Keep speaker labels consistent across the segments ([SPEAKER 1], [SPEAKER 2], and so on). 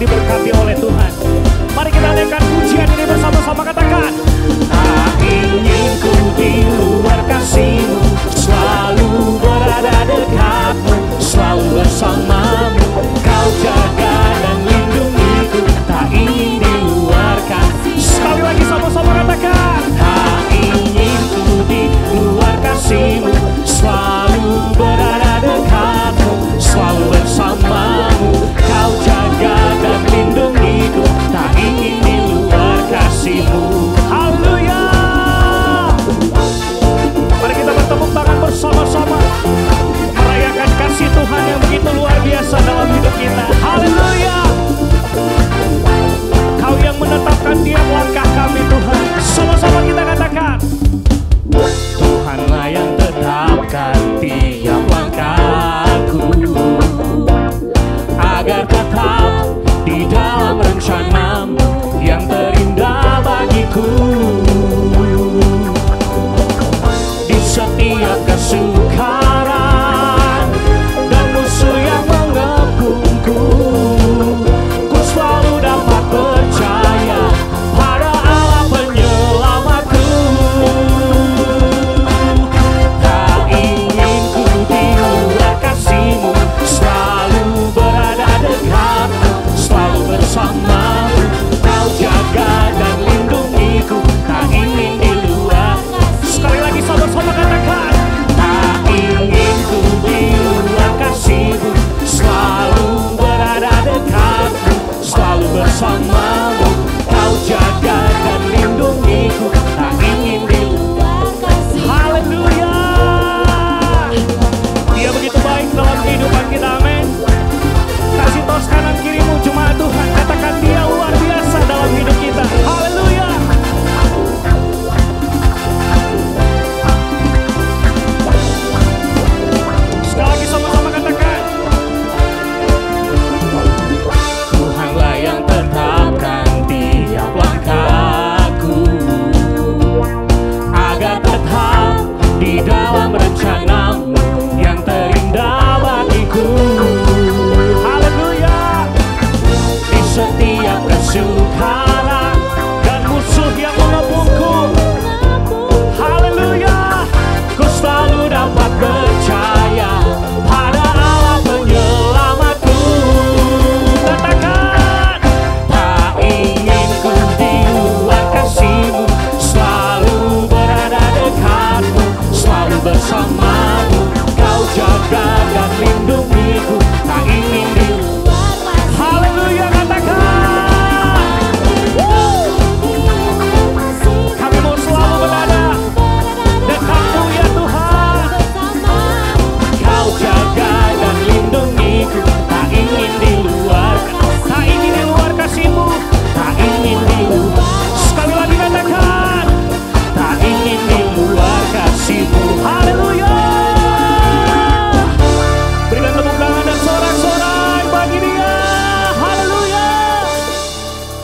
[SPEAKER 1] diberkati oleh Tuhan. Mari kita naikkan pujian ini bersama-sama, katakan. Tak ingin ku di luar kasih-Mu, selalu berada dekatmu, selalu bersamamu, Kau jaga dan lindungiku. Tak ingin di luar kasih. Sekali lagi sama-sama katakan. Tak ingin ku di luar kasih-Mu, selalu berada dekatmu, selalu bersamamu, Kau jaga dan lindungiku. Tak ingin di luar kasih-Mu. Haleluya. Mari kita bertepuk tangan bersama-sama, merayakan kasih Tuhan yang begitu luar biasa dalam hidup kita. Haleluya. Kau yang menetapkan tiap langkah kami Tuhan. Sama-sama kita katakan. Tuhanlah yang tetapkan tiap langkahku, agar tetap di dalam rencana-Mu yang terindah bagiku. Di setiap kesukaran dan musuh yang mengepungku, ku selalu dapat percaya pada Allah penyelamatku. Tak ingin ku di luar kasih-Mu, selalu berada dekatmu, selalu bersamamu, Kau jaga dan lindungiku. Tak ingin di luar. Sekali lagi sama-sama katakan. Tak ingin ku di luar kasih-Mu, selalu berada dekatmu, selalu bersamamu, Kau jaga dan lindungiku. Tak ingin di luar kasih. Haleluya. Dia begitu baik dalam kehidupan kita, amin. Kasih tos kanan kirimu jemaat Tuhan, katakan Dia luar biasa dalam hidup kita. Haleluya. Sekali lagi sama-sama katakan. Tuhanlah yang tetapkan tiap langkahku, agar tetap di dalam rencana-Mu yang terindah bagiku. Haleluya. Di setiap kesukaran dan musuh yang mengepungku, haleluya, ku selalu dapat percaya pada Allah penyelamatku. Katakan. Tak ingin ku di luar kasih-Mu, selalu berada dekatmu, selalu bersamamu, Kau jaga dan lindungiku. Tak ingin di luar. Haleluya, katakan. Kami mau selalu berada dekatmu ya Tuhan. Kau jaga dan lindungiku. Tak ingin di luar. Tak ingin di luar kasih-Mu. Tak ingin di luar. Sekali lagi katakan. Tak ingin di luar kasih-Mu. Haleluya. Berikan tepuk tangan dan sorak-sorai bagi Dia. Haleluya.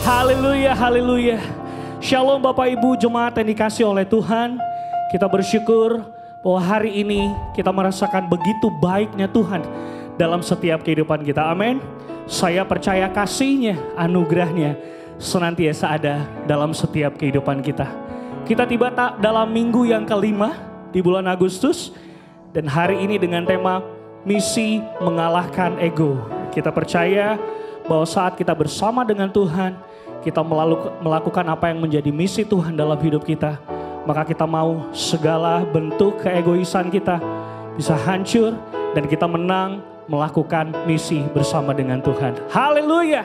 [SPEAKER 1] Haleluya, haleluya. Shalom Bapak Ibu jemaat yang dikasih oleh Tuhan. Kita bersyukur bahwa hari ini kita merasakan begitu baiknya Tuhan dalam setiap kehidupan kita. Amin. Saya percaya kasih-Nya, anugerah-Nya senantiasa ada dalam setiap kehidupan kita. Kita tiba dalam minggu yang kelima di bulan Agustus. Dan hari ini dengan tema misi mengalahkan ego. Kita percaya bahwa saat kita bersama dengan Tuhan, kita melakukan apa yang menjadi misi Tuhan dalam hidup kita, maka kita mau segala bentuk keegoisan kita bisa hancur dan kita menang melakukan misi bersama dengan Tuhan. Haleluya.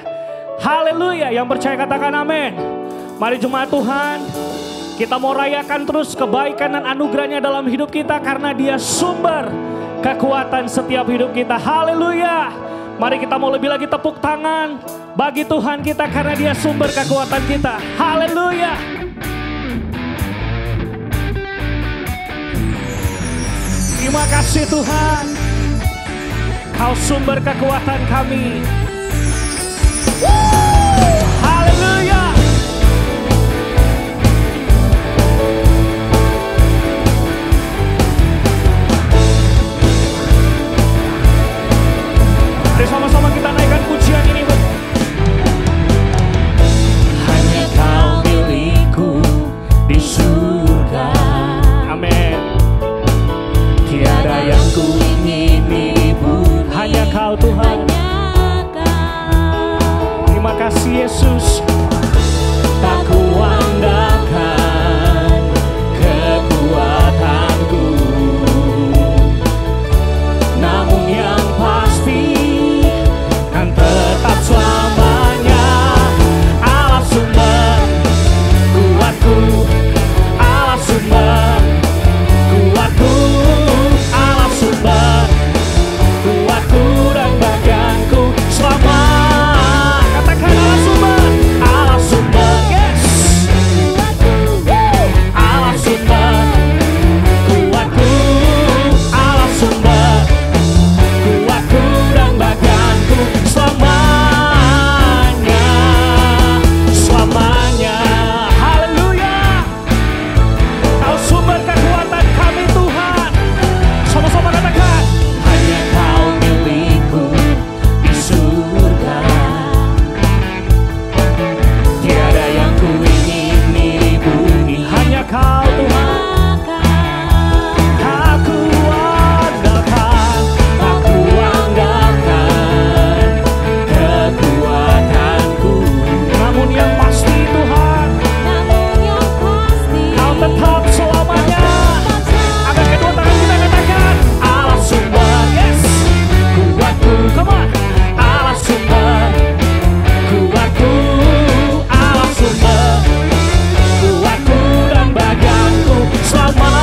[SPEAKER 1] Haleluya. Yang percaya katakan amin. Mari jemaat Tuhan, kita mau rayakan terus kebaikan dan anugerah-Nya dalam hidup kita karena Dia sumber kekuatan setiap hidup kita. Haleluya. Mari kita mau lebih lagi tepuk tangan bagi Tuhan kita karena Dia sumber kekuatan kita. Haleluya. Terima kasih Tuhan. Kau sumber kekuatan kami. Haleluya. Mari sama-sama kita naikkan pujian ini. Yesus. Tak kuandalkan kekuatanku, namun yang pasti kan tetap selamanya Allah sumber kuatku, Allah sumber kuatku, Allah sumber kuatku dan bagianku selama. Katakan Allah sumber, Allah sumber, yes. Allah sumber kuatku, Allah sumber kuatku dan bagianku selamanya, selamanya. Haleluya. Kau sumber kekuatan kami Tuhan. Sama-sama katakan, hanya Kau milikku di surga. Tiada yang ku ingin di bumi, hanya Kau Tuhan. Aku andalkan, aku andalkan kekuatanku, namun yang pasti Tuhan, Kau tetap selamanya. Angkat kedua tangan kita, katakan Allah sumber, yes. Kuatku, come on. Allah sumber kuatku, Allah sumber kuatku dan bagianku selama.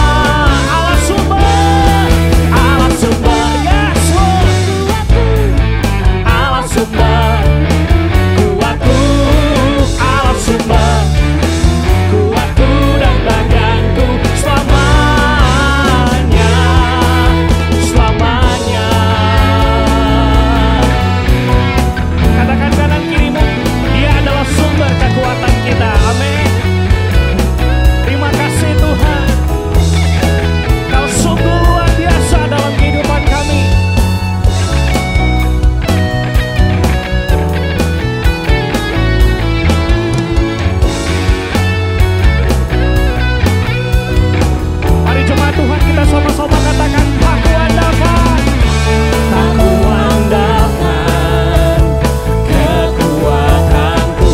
[SPEAKER 1] Allah sumber, Allah sumber, yes Lord. Allah sumber kuatku, Allah sumber kuatku dan bagianku selamanya, selamanya. Katakan kanan kirimu, Dia adalah sumber kekuatan kita. Amin. Terima kasih Tuhan, Kau sungguh luar biasa dalam kehidupan kami. Mari jemaat Tuhan, kita sama-sama katakan, aku andalkan, aku andalkan kekuatanku,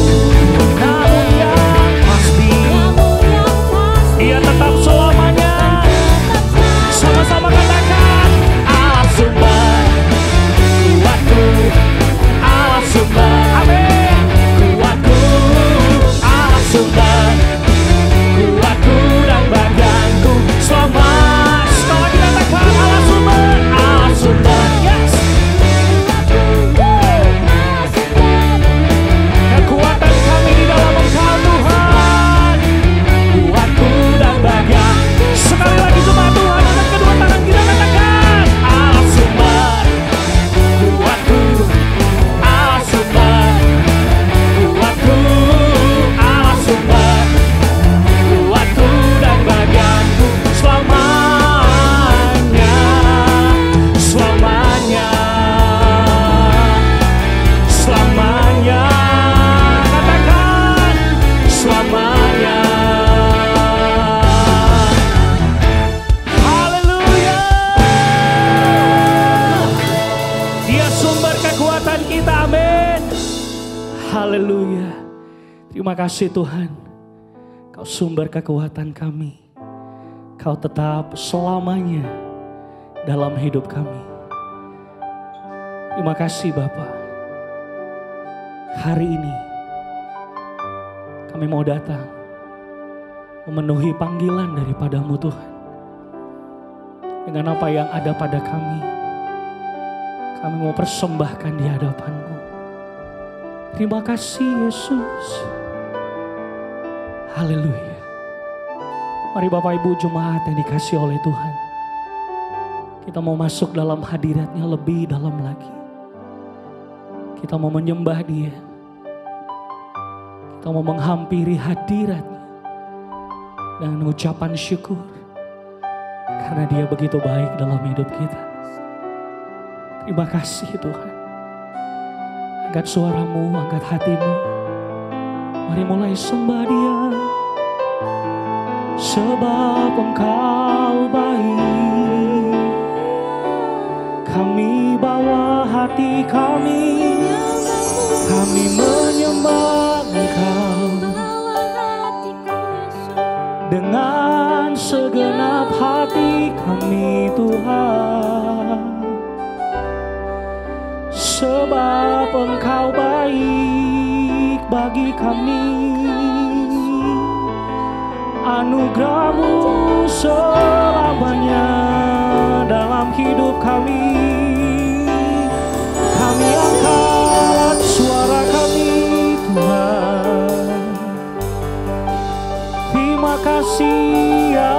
[SPEAKER 1] namun yang pasti Ia tetap selamanya. Sama-sama katakan, Allah sumber kuatku, Allah sumber, amin, kuatku, Allah sumber kuatku dan bagianku selama. Sekali lagi katakan, Allah sumber, yes. Kekuatan kami di dalam Engkau Tuhan, kuatku dan bagian. Sekali lagi jemaat Tuhan, angkat kedua tangan kita, katakan Allah sumber kuatku, Allah sumber kuatku, Allah sumber kuatku dan bagianku selamanya, selamanya, selamanya. Katakan selamanya. Haleluya. Dia sumber kekuatan kita, amin. Haleluya. Terima kasih Tuhan, Kau sumber kekuatan kami. Kau tetap selamanya dalam hidup kami. Terima kasih Bapa. Hari ini kami mau datang memenuhi panggilan daripada-Mu Tuhan. Dengan apa yang ada pada kami mau persembahkan di hadapan-Mu. Terima kasih Yesus. Haleluya. Mari Bapak Ibu jemaat yang dikasihi oleh Tuhan, kita mau masuk dalam hadirat-Nya lebih dalam lagi. Kita mau menyembah Dia. Kita mau menghampiri hadirat-Nya dengan ucapan syukur. Karena Dia begitu baik dalam hidup kita. Terima kasih Tuhan. Angkat suaramu, angkat hatimu. Mari mulai sembah Dia. Sebab Engkau baik, kami bawa hati kami menyembah kami Tuhan, sebab Engkau baik bagi kami. Anugerah-Mu selamanya dalam hidup kami. Kami angkat suara kami Tuhan, terima kasih ya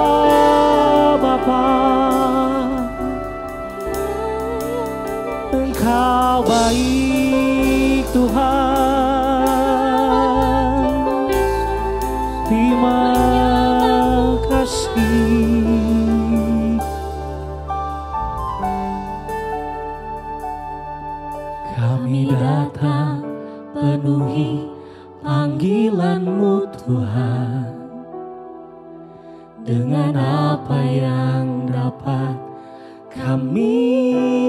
[SPEAKER 1] Bapa, Engkau baik Tuhan, terima kasih. Kami datang penuhi panggilan-Mu Tuhan, dengan apa yang dapat kami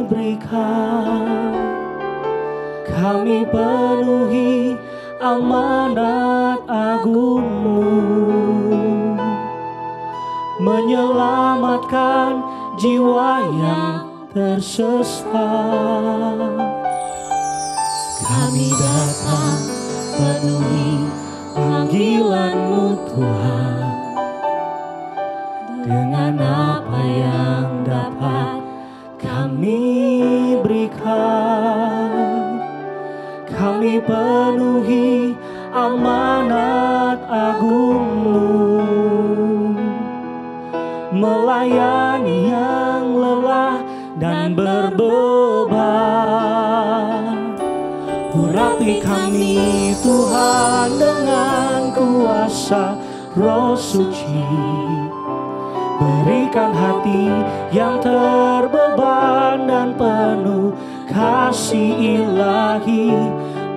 [SPEAKER 1] berikan. Kami penuhi amanat agung-Mu, menyelamatkan jiwa yang tersesat. Kami datang penuhi panggilan-Mu Tuhan, dengan apa yang dapat kami berikan. Kami penuhi amanat agung-Mu, melayani yang lelah dan berbeban. Urapi kami Tuhan dengan kuasa Roh Suci, berikan hati yang terbeban dan penuh kasih ilahi.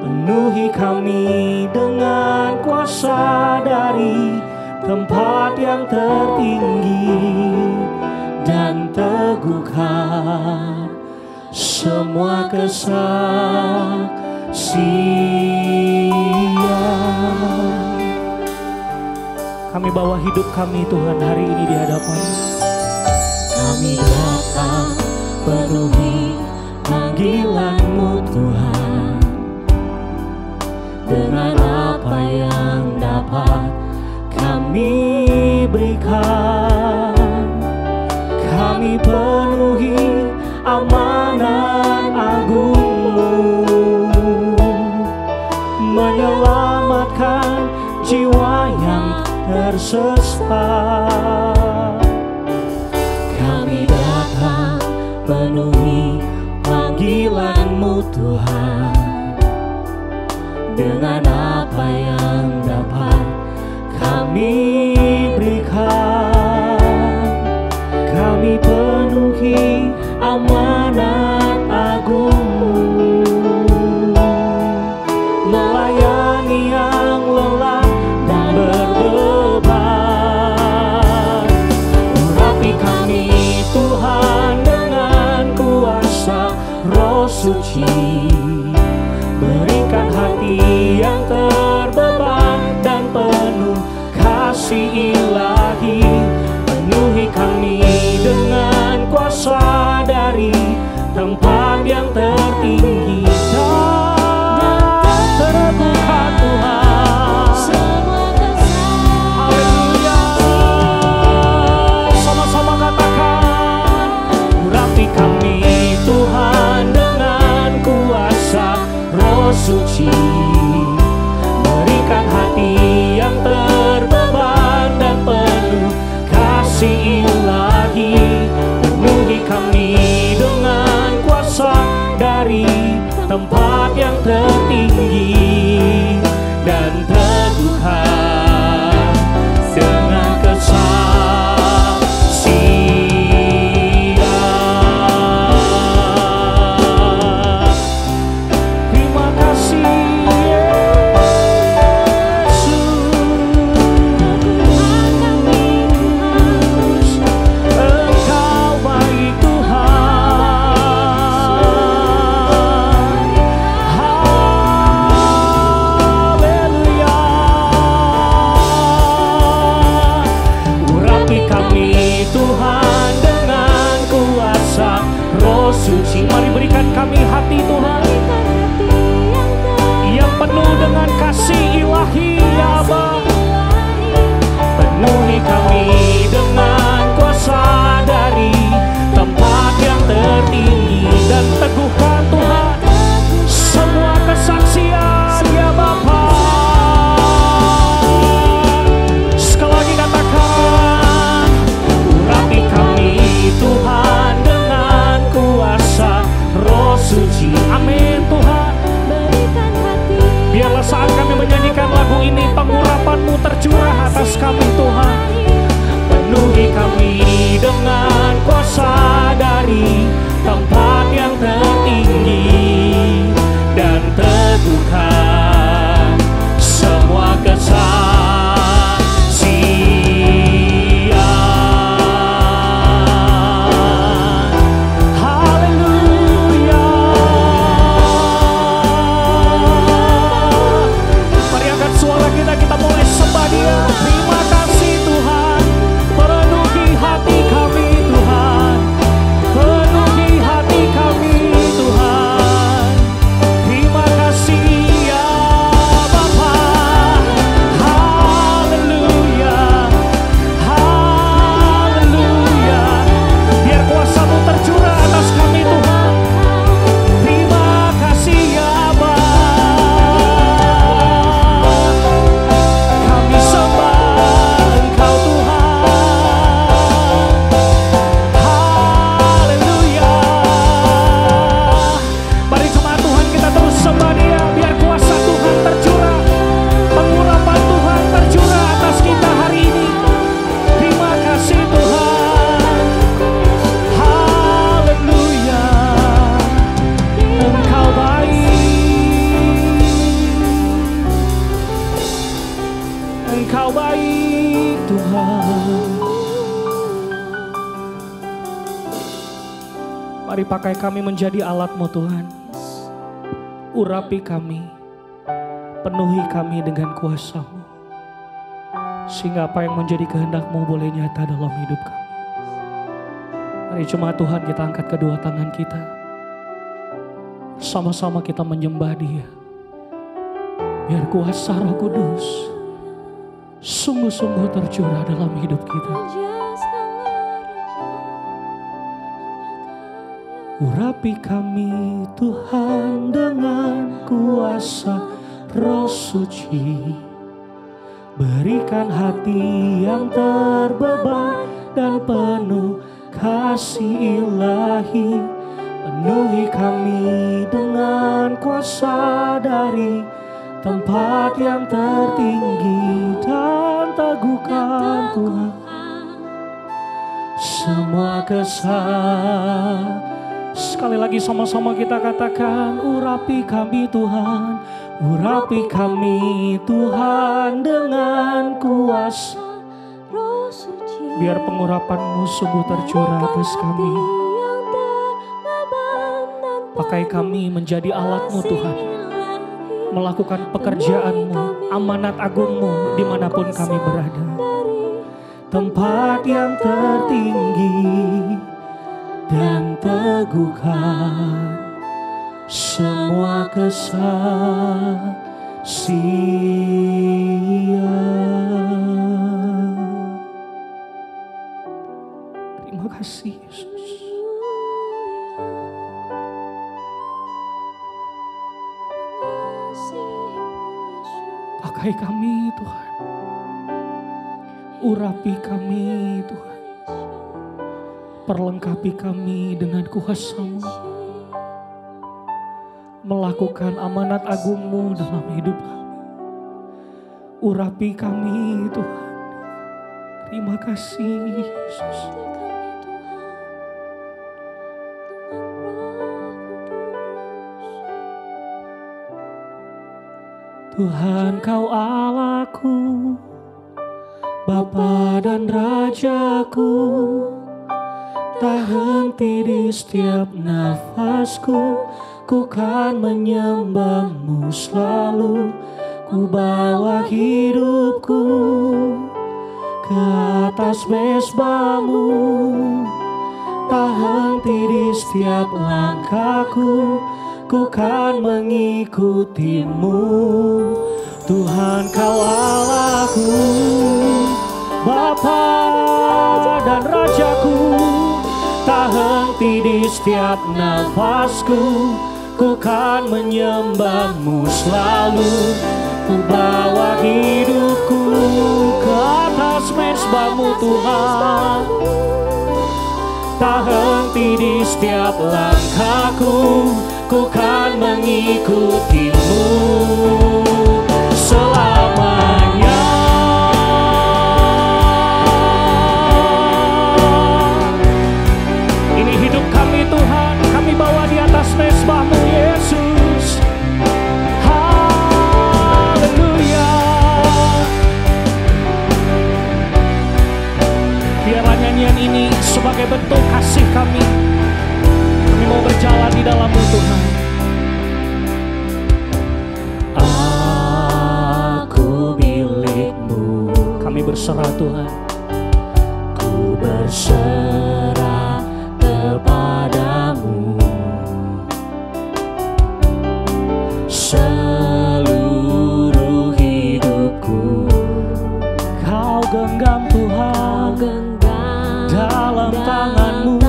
[SPEAKER 1] Penuhi kami dengan kuasa dari tempat yang tertinggi, dan teguhkan semua kesaksian. Kami bawa hidup kami Tuhan hari ini di hadapan. Kami datang penuhi panggilan-Mu Tuhan, dengan apa yang dapat kami berikan. Kami penuhi amanat agung-Mu, menyelamatkan jiwa yang tersesat. Kami datang penuhi panggilan-Mu Tuhan, dengan apa yang dapat kami berikan. Kami penuhi amanat agung-Mu, melayani yang lelah dan berbeban. Urapi kami Tuhan dengan kuasa Roh Suci, berikan hati yang terbeban dan penuh kasih ilahi. Penuhi kami dengan kuasa dari tempat yang tertinggi, dan teguhkan Tuhan. Haleluya. Sama-sama katakan, urapi kami Tuhan dengan kuasa saat kami menyanyikan lagu ini, pengurapan-Mu tercurah atas kami Tuhan. Penuhi kami dengan kuasa dari tempat yang tertinggi, dan teguhkan semua kesaksian. Haleluya. Mari angkat suara kita mulai sembah Dia. Terima kasih Tuhan, penuhi hati kami Tuhan, penuhi hati kami Tuhan. Terima kasih ya Bapa. Haleluya, haleluya. Biar kuasa-Mu tercurah atas kami Tuhan. Terima kasih ya Bapa. Kami sembah Engkau Tuhan. Haleluya. Mari jemaat Tuhan kita terus sembah Dia. Biar kuasa Tuhan tercurah, pengurapan Tuhan tercurah atas kita hari ini. Terima kasih Tuhan. Haleluya. Engkau baik, Engkau baik Tuhan. Mari pakai kami menjadi alat-Mu Tuhan. Urapi kami, penuhi kami dengan kuasa-Mu, sehingga apa yang menjadi kehendak-Mu boleh nyata dalam hidup kami. Mari jemaat Tuhan kita angkat kedua tangan kita, sama-sama kita menyembah Dia. Biar kuasa Roh Kudus sungguh-sungguh tercurah dalam hidup kita. Urapi kami Tuhan dengan kuasa Roh Suci. Berikan hati yang terbeban dan penuh kasih ilahi. Penuhi kami dengan kuasa dari tempat yang tertinggi, dan teguhkan Tuhan semua kesal. Sekali lagi sama-sama kita katakan, urapi kami Tuhan, urapi kami Tuhan dengan kuasa Roh Suci. Biar pengurapan-Mu sungguh tercurah atas kami. Pakai kami menjadi alat-Mu Tuhan, melakukan pekerjaan-Mu, amanat agung-Mu dimanapun kami berada. Tempat yang tertinggi, dan teguhkan semua kesaksian. Terima kasih Yesus. Pakai kami Tuhan, urapi kami Tuhan, perlengkapi kami dengan kuasa-Mu, melakukan amanat agung-Mu dalam hidup kami. Urapi kami Tuhan. Terima kasih Yesus. Tuhan Kau Allahku, Bapa dan Rajaku, tak henti di setiap nafasku, ku kan menyembah-Mu selalu. Ku bawa hidupku ke atas mezbah-Mu, tak henti di setiap langkahku, ku kan mengikuti-Mu. Tuhan Kau Allahku, Bapa dan Rajaku, tak henti di setiap nafasku, ku kan menyembah-Mu selalu. Ku bawa hidupku ke atas mezbah-Mu Tuhan, tak henti di setiap langkahku, ku kan mengikuti-Mu. berserah Tuhan.
[SPEAKER 2] Ku berserah kepadamu seluruh hidupku.
[SPEAKER 1] Kau genggam Tuhan, dalam tanganmu.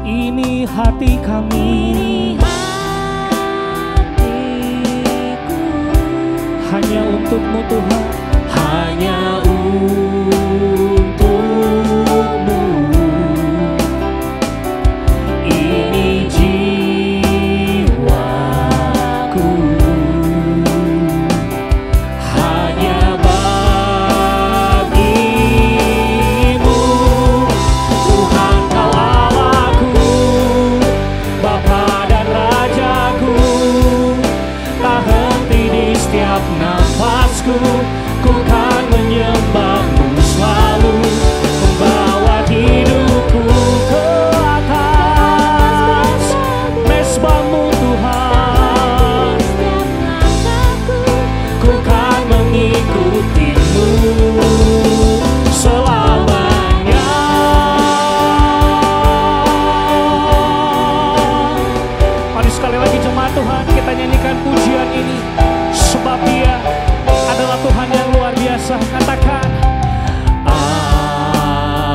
[SPEAKER 1] Ini hati kami, hanya untukmu Tuhan,
[SPEAKER 2] hanya untukmu. Ini jiwaku, hanya bagimu. Tuhan kau Allahku, Bapa dan Rajaku, tak henti di setiap nafasku. Ku kan menyembahmu selalu, membawa hidupku ke atas mesbahmu Tuhan. Ku kan mengikutimu selamanya.
[SPEAKER 1] Mari sekali lagi jemaat Tuhan, kita nyanyikan pujian ini, sebab Dia adalah Tuhan yang luar biasa. Katakan,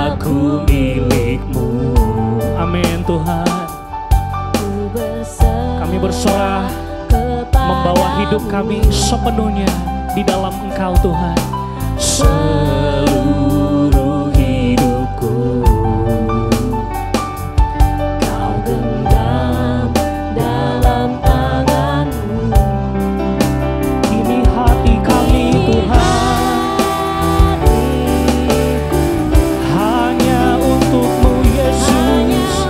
[SPEAKER 2] aku milik-Mu.
[SPEAKER 1] amin Tuhan. Kami berserah, membawa hidup kami sepenuhnya di dalam Engkau Tuhan.
[SPEAKER 2] Seluruh hidupku Kau genggam dalam tanganmu.
[SPEAKER 1] Ini hati kami Tuhan, hanya untukmu Yesus.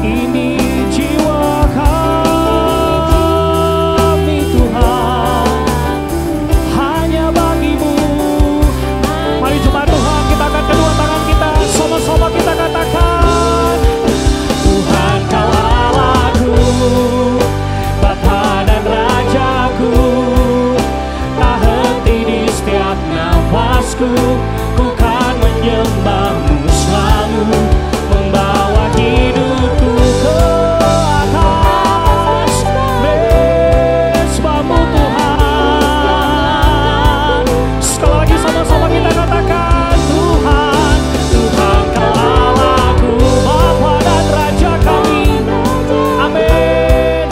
[SPEAKER 1] Ini jiwa kami Tuhan, hanya bagimu. Mari jemaat Tuhan, kita angkat kedua tangan kita, sama-sama kita katakan,
[SPEAKER 2] Tuhan kau Allahku, Bapa dan Rajaku, tak henti di setiap nafasku. Ku kan menyembahmu selalu, membawa hidupku ke atas
[SPEAKER 1] mesbahmu Tuhan. Sekali lagi sama-sama kita katakan, Tuhan,
[SPEAKER 2] Tuhan kau Allahku,
[SPEAKER 1] Bapa dan Raja kami. Amin.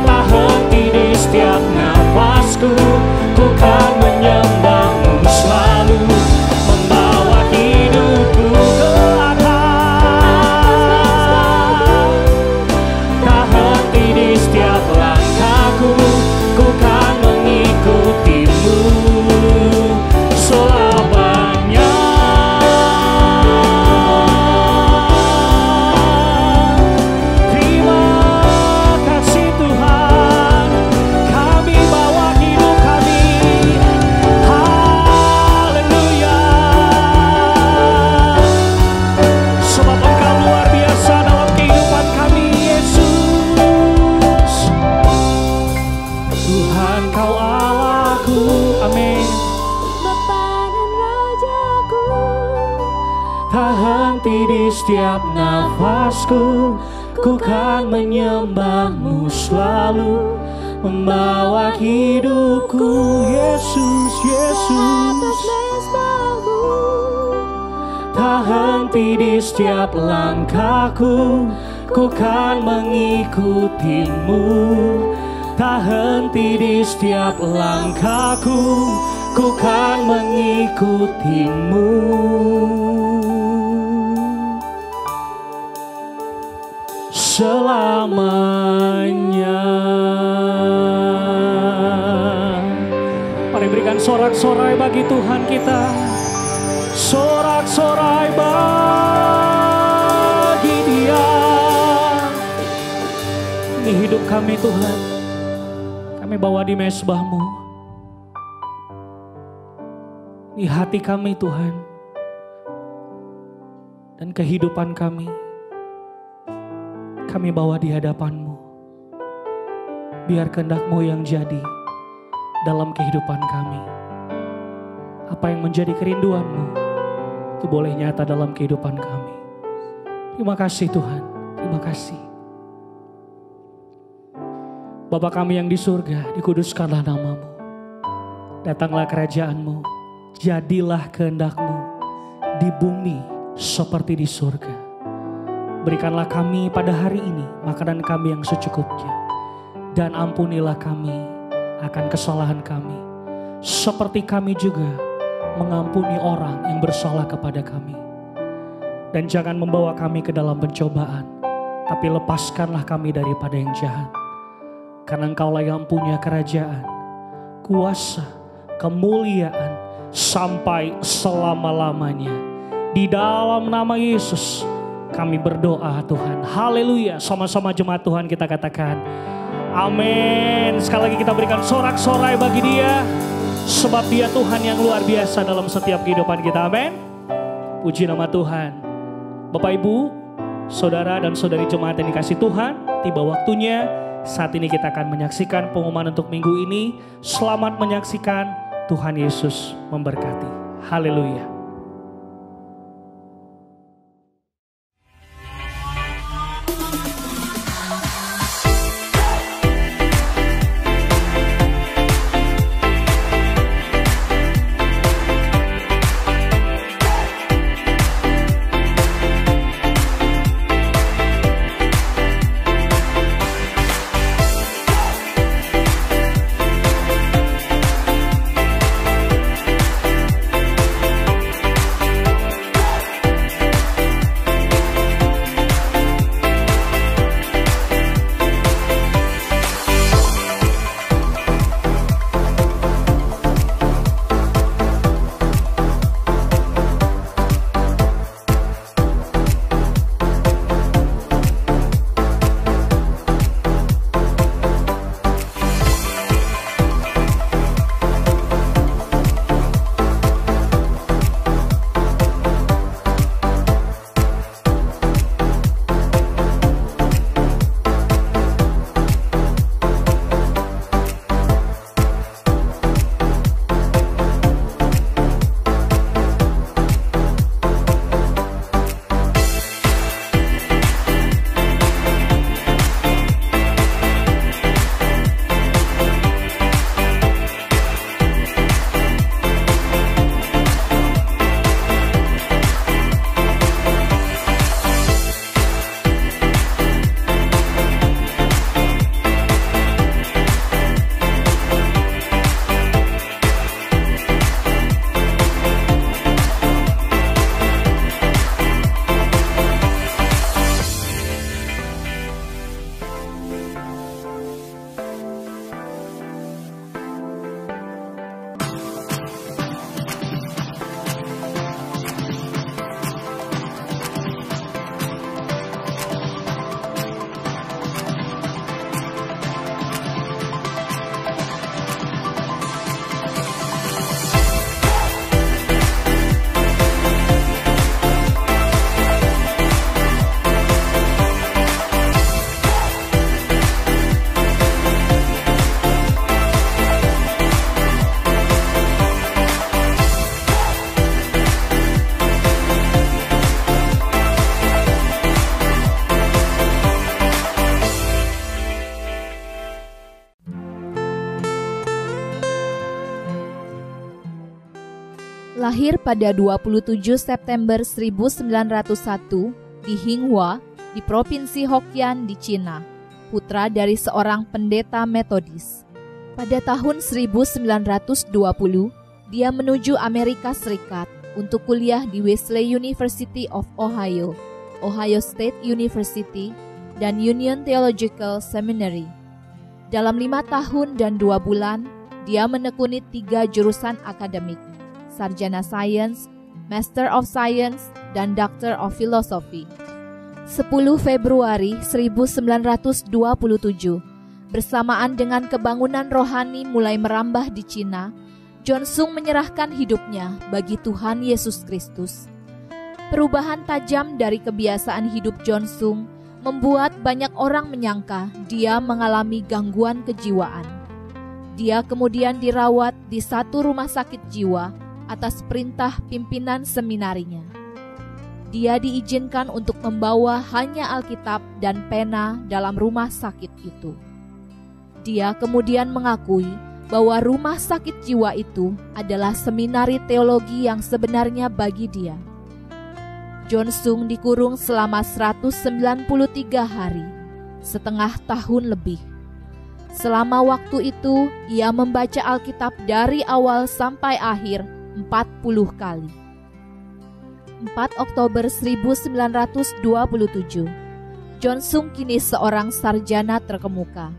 [SPEAKER 2] tak henti di setiap nafasku. Ku kan menyembahmu selalu, membawa hidupku ke atas. Tak henti di setiap langkahku. Ku kan mengikutimu selamanya.
[SPEAKER 1] Terima kasih Tuhan, kami bawa hidup kami. Haleluya. Sebab Engkau luar biasa dalam kehidupan kami Yesus. Tuhan kau Allahku, amin.
[SPEAKER 2] Bapa dan Rajaku,
[SPEAKER 1] Tak henti di setiap nafasku, ku kan menyembahmu selalu, membawa hidupku Yesus, Yesus. Tak henti di setiap langkahku, ku kan mengikutimu. Tak henti di setiap langkahku, ku kan mengikutimu. Selamanya. Mari berikan sorak-sorai bagi Tuhan kita. Sorak-sorai bagi Dia. Ini hidup kami Tuhan, kami bawa di mezbah-Mu. Ini hati kami Tuhan, dan kehidupan kami bawa di hadapan-Mu. Biar kehendak-Mu yang jadi, dalam kehidupan kami. Apa yang menjadi kerinduan-Mu itu boleh nyata dalam kehidupan kami. Terima kasih Tuhan, terima kasih. Bapa kami yang di surga, dikuduskanlah nama-Mu. Datanglah kerajaan-Mu, jadilah kehendak-Mu di bumi seperti di surga. Berikanlah kami pada hari ini makanan kami yang secukupnya. Dan ampunilah kami akan kesalahan kami, seperti kami juga mengampuni orang yang bersalah kepada kami. Dan jangan membawa kami ke dalam pencobaan, tapi lepaskanlah kami daripada yang jahat. Karena Engkaulah yang punya kerajaan, kuasa, kemuliaan sampai selama-lamanya. Di dalam nama Yesus kami berdoa Tuhan. Haleluya. Sama-sama jemaat Tuhan kita katakan amin. Sekali lagi kita berikan sorak-sorai bagi Dia. Sebab Dia Tuhan yang luar biasa dalam setiap kehidupan kita. Amin. Puji nama Tuhan. Bapak Ibu, saudara dan saudari jemaat yang dikasih Tuhan, tiba waktunya saat ini kita akan menyaksikan pengumuman untuk minggu ini. Selamat menyaksikan, Tuhan Yesus memberkati. Haleluya.
[SPEAKER 3] Lahir pada 27 September 1901 di Hinghua, di Provinsi Hokkien di Cina, putra dari seorang pendeta Metodis. Pada tahun 1920, dia menuju Amerika Serikat untuk kuliah di Wesley University of Ohio, Ohio State University, dan Union Theological Seminary. Dalam 5 tahun dan 2 bulan, dia menekuni 3 jurusan akademik, Sarjana Sains, Master of Science, dan Doctor of Philosophy. 10 Februari 1927, bersamaan dengan kebangunan rohani mulai merambah di Cina, Jonsung menyerahkan hidupnya bagi Tuhan Yesus Kristus. Perubahan tajam dari kebiasaan hidup Jonsung membuat banyak orang menyangka dia mengalami gangguan kejiwaan. Dia kemudian dirawat di satu rumah sakit jiwa atas perintah pimpinan seminarinya. Dia diizinkan untuk membawa hanya Alkitab dan pena dalam rumah sakit itu. Dia kemudian mengakui bahwa rumah sakit jiwa itu adalah seminari teologi yang sebenarnya bagi dia. John Sung dikurung selama 193 hari, setengah tahun lebih. Selama waktu itu, ia membaca Alkitab dari awal sampai akhir 40 kali. 4 Oktober 1927, John Sung kini seorang sarjana terkemuka.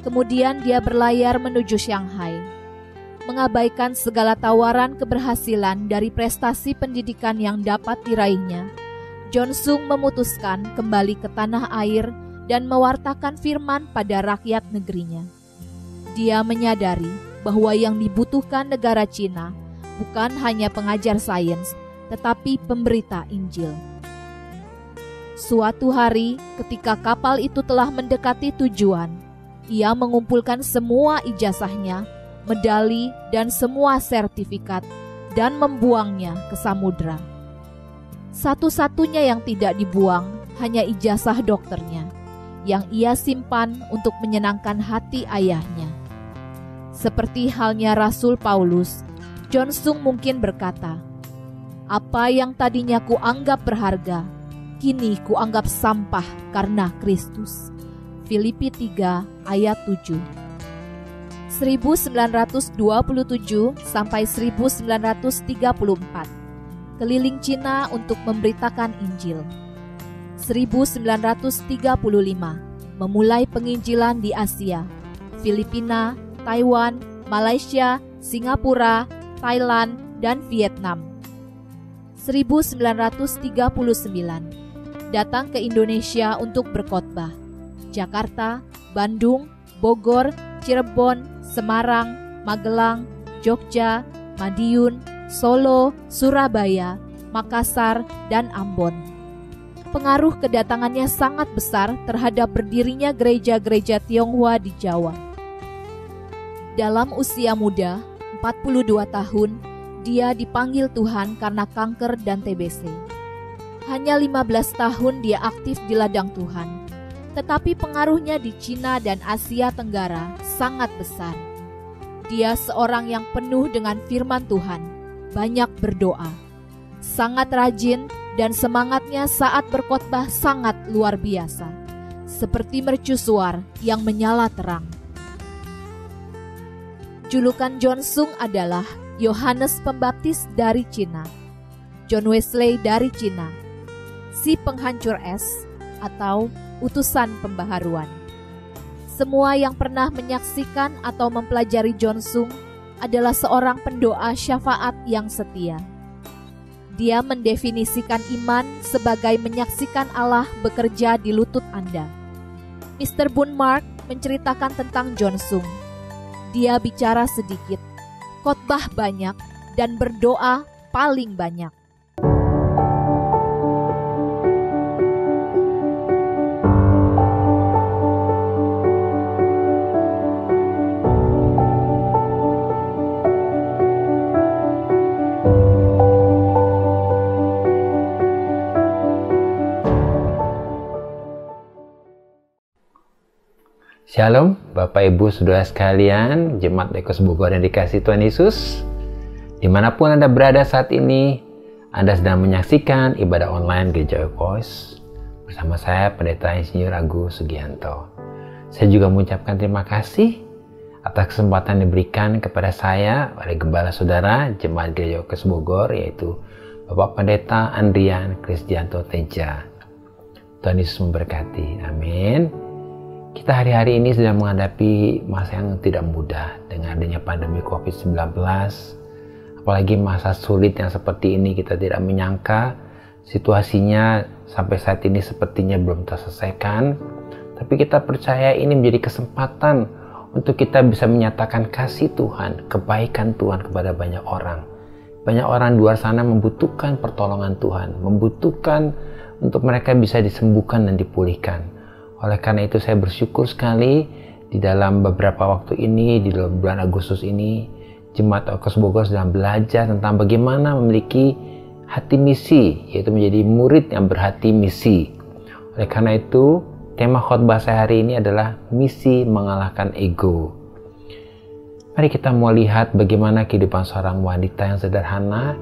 [SPEAKER 3] Kemudian dia berlayar menuju Shanghai. Mengabaikan segala tawaran keberhasilan dari prestasi pendidikan yang dapat diraihnya, John Sung memutuskan kembali ke tanah air dan mewartakan firman pada rakyat negerinya. Dia menyadari bahwa yang dibutuhkan negara Cina bukan hanya pengajar sains, tetapi pemberita Injil. Suatu hari, ketika kapal itu telah mendekati tujuan, ia mengumpulkan semua ijazahnya, medali, dan semua sertifikat, dan membuangnya ke samudra. Satu-satunya yang tidak dibuang hanya ijazah dokternya, yang ia simpan untuk menyenangkan hati ayahnya. Seperti halnya Rasul Paulus, John Sung mungkin berkata, "Apa yang tadinya kuanggap berharga, kini kuanggap sampah karena Kristus." Filipi 3 ayat 7. 1927 sampai 1934, keliling Cina untuk memberitakan Injil. 1935, memulai penginjilan di Asia, Filipina, Taiwan, Malaysia, Singapura, Thailand, dan Vietnam. 1939, datang ke Indonesia untuk berkhotbah. Jakarta, Bandung, Bogor, Cirebon, Semarang, Magelang, Jogja, Madiun, Solo, Surabaya, Makassar, dan Ambon. Pengaruh kedatangannya sangat besar terhadap berdirinya gereja-gereja Tionghoa di Jawa. Dalam usia muda, 42 tahun, dia dipanggil Tuhan karena kanker dan TBC. Hanya 15 tahun dia aktif di ladang Tuhan, tetapi pengaruhnya di Cina dan Asia Tenggara sangat besar. Dia seorang yang penuh dengan firman Tuhan, banyak berdoa, sangat rajin, dan semangatnya saat berkhotbah sangat luar biasa, seperti mercusuar yang menyala terang. Julukan John Sung adalah Yohanes Pembaptis dari Cina, John Wesley dari Cina, si penghancur es, atau utusan pembaharuan. Semua yang pernah menyaksikan atau mempelajari John Sung adalah seorang pendoa syafaat yang setia. Dia mendefinisikan iman sebagai menyaksikan Allah bekerja di lutut Anda. Mr. Bunmark menceritakan tentang John Sung. Dia bicara sedikit, khotbah banyak, dan berdoa paling banyak.
[SPEAKER 4] Shalom, Bapak Ibu Saudara sekalian, Jemaat Ekos Bogor yang dikasihi Tuhan Yesus. Dimanapun Anda berada saat ini, Anda sedang menyaksikan ibadah online Gereja Ekos bersama saya, Pendeta Insinyur Agus Sugianto. Saya juga mengucapkan terima kasih atas kesempatan diberikan kepada saya oleh Gembala Saudara Jemaat Gereja Ekos Bogor, yaitu Bapak Pendeta Andrian Krisdianto Teja. Tuhan Yesus memberkati. Amin. Kita hari-hari ini sedang menghadapi masa yang tidak mudah dengan adanya pandemi COVID-19. Apalagi masa sulit yang seperti ini, kita tidak menyangka situasinya sampai saat ini sepertinya belum terselesaikan. Tapi kita percaya ini menjadi kesempatan untuk kita bisa menyatakan kasih Tuhan, kebaikan Tuhan kepada banyak orang. Banyak orang di luar sana membutuhkan pertolongan Tuhan, membutuhkan untuk mereka bisa disembuhkan dan dipulihkan. Oleh karena itu saya bersyukur sekali Di dalam beberapa waktu ini, di dalam bulan Agustus ini, Jemaat Oikos Bogor sedang belajar tentang bagaimana memiliki hati misi, yaitu menjadi murid yang berhati misi. Oleh karena itu, tema khotbah saya hari ini adalah misi mengalahkan ego. Mari kita mau lihat bagaimana kehidupan seorang wanita yang sederhana,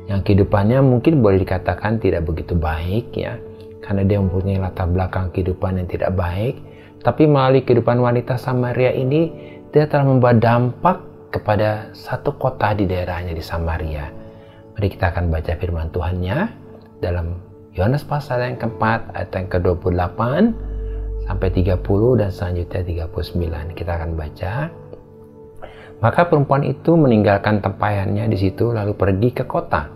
[SPEAKER 4] yang kehidupannya mungkin boleh dikatakan tidak begitu baik ya, karena dia mempunyai latar belakang kehidupan yang tidak baik. Tapi melalui kehidupan wanita Samaria ini, dia telah membawa dampak kepada satu kota di daerahnya di Samaria. Mari kita akan baca firman Tuhannya dalam Yohanes pasal yang keempat ayat yang ke-28 sampai 30 dan selanjutnya 39. Kita akan baca. Maka perempuan itu meninggalkan tempayannya di situ lalu pergi ke kota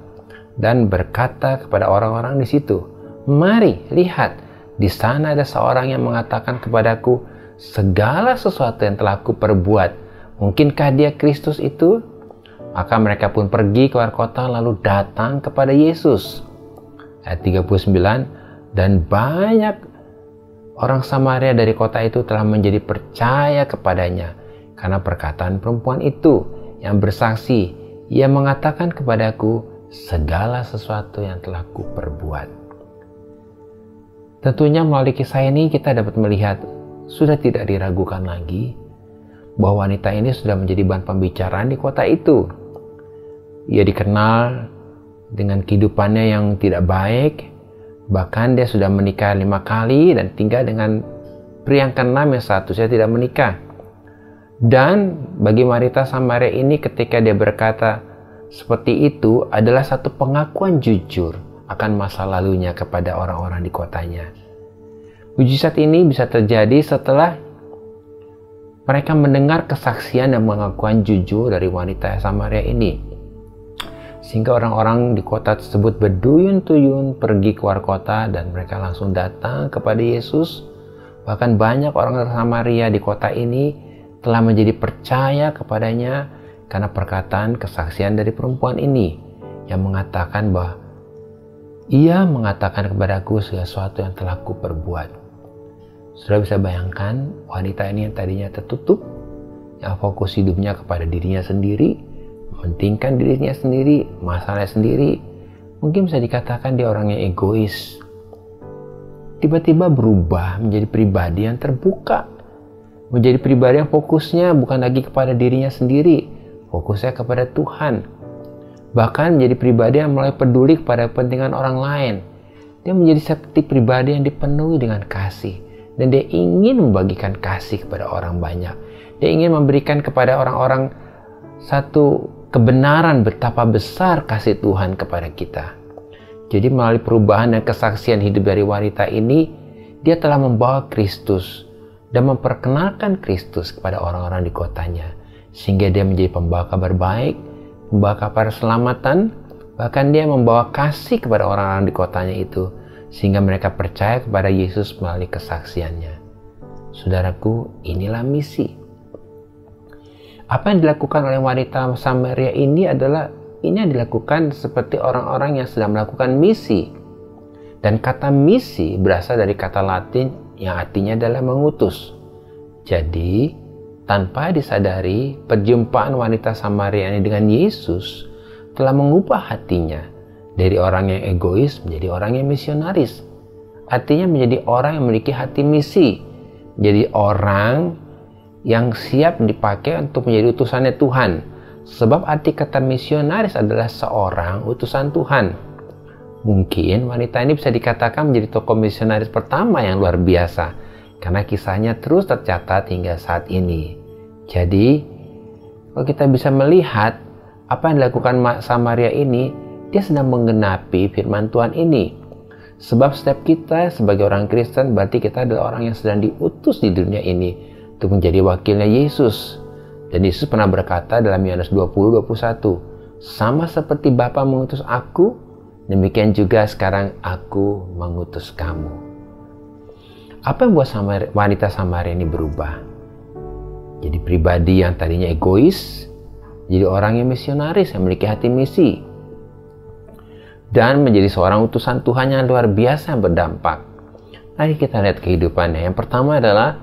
[SPEAKER 4] dan berkata kepada orang-orang di situ, "Mari lihat, di sana ada seorang yang mengatakan kepadaku segala sesuatu yang telah aku perbuat. Mungkinkah dia Kristus itu?" Maka mereka pun pergi keluar kota lalu datang kepada Yesus. Ayat 39, dan banyak orang Samaria dari kota itu telah menjadi percaya kepadanya karena perkataan perempuan itu yang bersaksi, "Ia mengatakan kepadaku segala sesuatu yang telah aku perbuat." Tentunya melalui kisah ini kita dapat melihat sudah tidak diragukan lagi bahwa wanita ini sudah menjadi bahan pembicaraan di kota itu. Ia dikenal dengan kehidupannya yang tidak baik, bahkan dia sudah menikah 5 kali dan tinggal dengan pria yang ke-6 yang statusnya tidak menikah. Dan bagi wanita Samaria ini ketika dia berkata seperti itu adalah satu pengakuan jujur akan masa lalunya kepada orang-orang di kotanya. Mujizat ini bisa terjadi setelah mereka mendengar kesaksian dan pengakuan jujur dari wanita Samaria ini. Sehingga orang-orang di kota tersebut berduyun-tuyun pergi keluar kota dan mereka langsung datang kepada Yesus. Bahkan banyak orang Samaria di kota ini telah menjadi percaya kepadanya karena perkataan kesaksian dari perempuan ini yang mengatakan bahwa ia mengatakan kepadaku sesuatu yang telah aku perbuat. Sudah bisa bayangkan wanita ini yang tadinya tertutup, yang fokus hidupnya kepada dirinya sendiri, mementingkan dirinya sendiri, masalahnya sendiri. Mungkin bisa dikatakan dia orang yang egois. Tiba-tiba berubah menjadi pribadi yang terbuka. Menjadi pribadi yang fokusnya bukan lagi kepada dirinya sendiri, fokusnya kepada Tuhan. Bahkan menjadi pribadi yang mulai peduli kepada kepentingan orang lain. Dia menjadi seperti pribadi yang dipenuhi dengan kasih. Dan dia ingin membagikan kasih kepada orang banyak. Dia ingin memberikan kepada orang-orang satu kebenaran betapa besar kasih Tuhan kepada kita. Jadi melalui perubahan dan kesaksian hidup dari wanita ini, dia telah membawa Kristus dan memperkenalkan Kristus kepada orang-orang di kotanya. Sehingga dia menjadi pembawa kabar baik, membawa kabar keselamatan, bahkan dia membawa kasih kepada orang-orang di kotanya itu, sehingga mereka percaya kepada Yesus melalui kesaksiannya. Saudaraku, inilah misi. Apa yang dilakukan oleh wanita Samaria ini dilakukan seperti orang-orang yang sedang melakukan misi. Dan kata misi berasal dari kata Latin yang artinya adalah mengutus. Jadi, tanpa disadari, perjumpaan wanita Samaria ini dengan Yesus telah mengubah hatinya dari orang yang egois menjadi orang yang misionaris. Artinya menjadi orang yang memiliki hati misi. Jadi orang yang siap dipakai untuk menjadi utusannya Tuhan. Sebab arti kata misionaris adalah seorang utusan Tuhan. Mungkin wanita ini bisa dikatakan menjadi tokoh misionaris pertama yang luar biasa. Karena kisahnya terus tercatat hingga saat ini. Jadi, kalau kita bisa melihat apa yang dilakukan Samaria ini, dia sedang menggenapi firman Tuhan ini. Sebab setiap kita sebagai orang Kristen berarti kita adalah orang yang sedang diutus di dunia ini untuk menjadi wakilnya Yesus. Dan Yesus pernah berkata dalam Yohanes 20:21, "Sama seperti Bapa mengutus aku, demikian juga sekarang aku mengutus kamu." Apa yang buat wanita Samaria ini berubah? Jadi pribadi yang tadinya egois, jadi orang yang misionaris yang memiliki hati misi. Dan menjadi seorang utusan Tuhan yang luar biasa yang berdampak. Mari kita lihat kehidupannya. Yang pertama adalah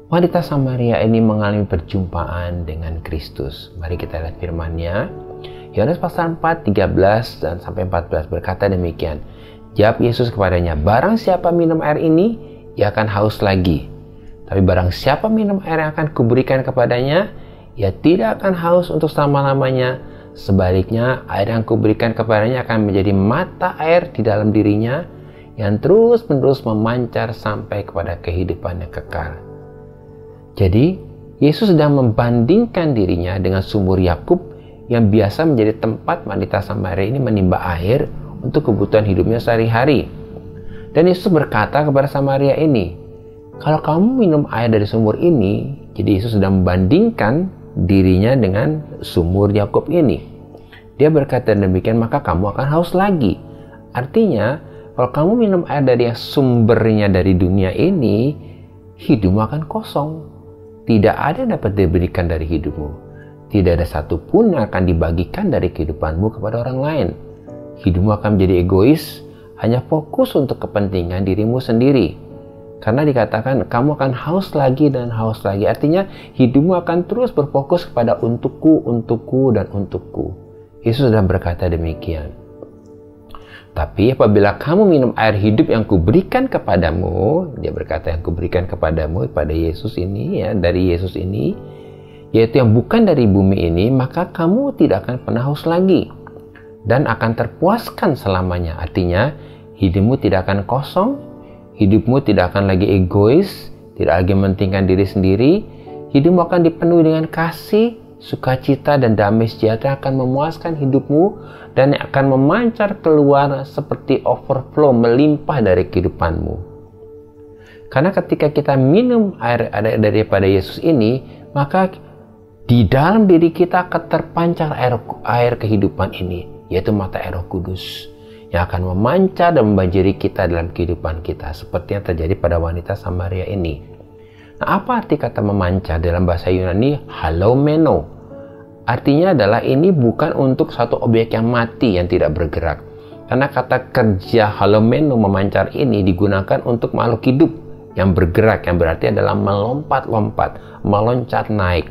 [SPEAKER 4] wanita Samaria ini mengalami perjumpaan dengan Kristus. Mari kita lihat firman-Nya. Yohanes pasal 4, 13 dan sampai 14 berkata demikian. Jawab Yesus kepadanya, barang siapa minum air ini, ia akan haus lagi. Tapi barang siapa minum air yang akan kuberikan kepadanya, ia tidak akan haus untuk selama-lamanya. Sebaliknya, air yang kuberikan kepadanya akan menjadi mata air di dalam dirinya, yang terus-menerus memancar sampai kepada kehidupan yang kekal. Jadi, Yesus sedang membandingkan dirinya dengan sumur Yakub yang biasa menjadi tempat wanita Samaria ini menimba air untuk kebutuhan hidupnya sehari-hari. Dan Yesus berkata kepada Samaria ini, kalau kamu minum air dari sumur ini, jadi Yesus sedang membandingkan dirinya dengan sumur Yakub ini. Dia berkata demikian, maka kamu akan haus lagi. Artinya, kalau kamu minum air dari yang sumbernya dari dunia ini, hidupmu akan kosong. Tidak ada yang dapat diberikan dari hidupmu. Tidak ada satupun yang akan dibagikan dari kehidupanmu kepada orang lain. Hidupmu akan menjadi egois, hanya fokus untuk kepentingan dirimu sendiri. Karena dikatakan kamu akan haus lagi dan haus lagi. Artinya hidupmu akan terus berfokus kepada untukku, dan untukku. Yesus sudah berkata demikian. Tapi apabila kamu minum air hidup yang kuberikan kepadamu, dia berkata yang kuberikan kepadamu pada Yesus ini, ya, dari Yesus ini, yaitu yang bukan dari bumi ini, maka kamu tidak akan pernah haus lagi dan akan terpuaskan selamanya. Artinya hidupmu tidak akan kosong, hidupmu tidak akan lagi egois, tidak lagi mementingkan diri sendiri. Hidupmu akan dipenuhi dengan kasih, sukacita dan damai sejahtera akan memuaskan hidupmu dan akan memancar keluar seperti overflow, melimpah dari kehidupanmu. Karena ketika kita minum air daripada Yesus ini, maka di dalam diri kita akan terpancar air kehidupan ini, yaitu mata air Roh Kudus yang akan memancar dan membanjiri kita dalam kehidupan kita, seperti yang terjadi pada wanita Samaria ini. Nah, apa arti kata memancar dalam bahasa Yunani? Halomeno. Artinya adalah ini bukan untuk satu objek yang mati yang tidak bergerak. Karena kata kerja halomeno, memancar ini digunakan untuk makhluk hidup yang bergerak, yang berarti adalah melompat-lompat, meloncat naik.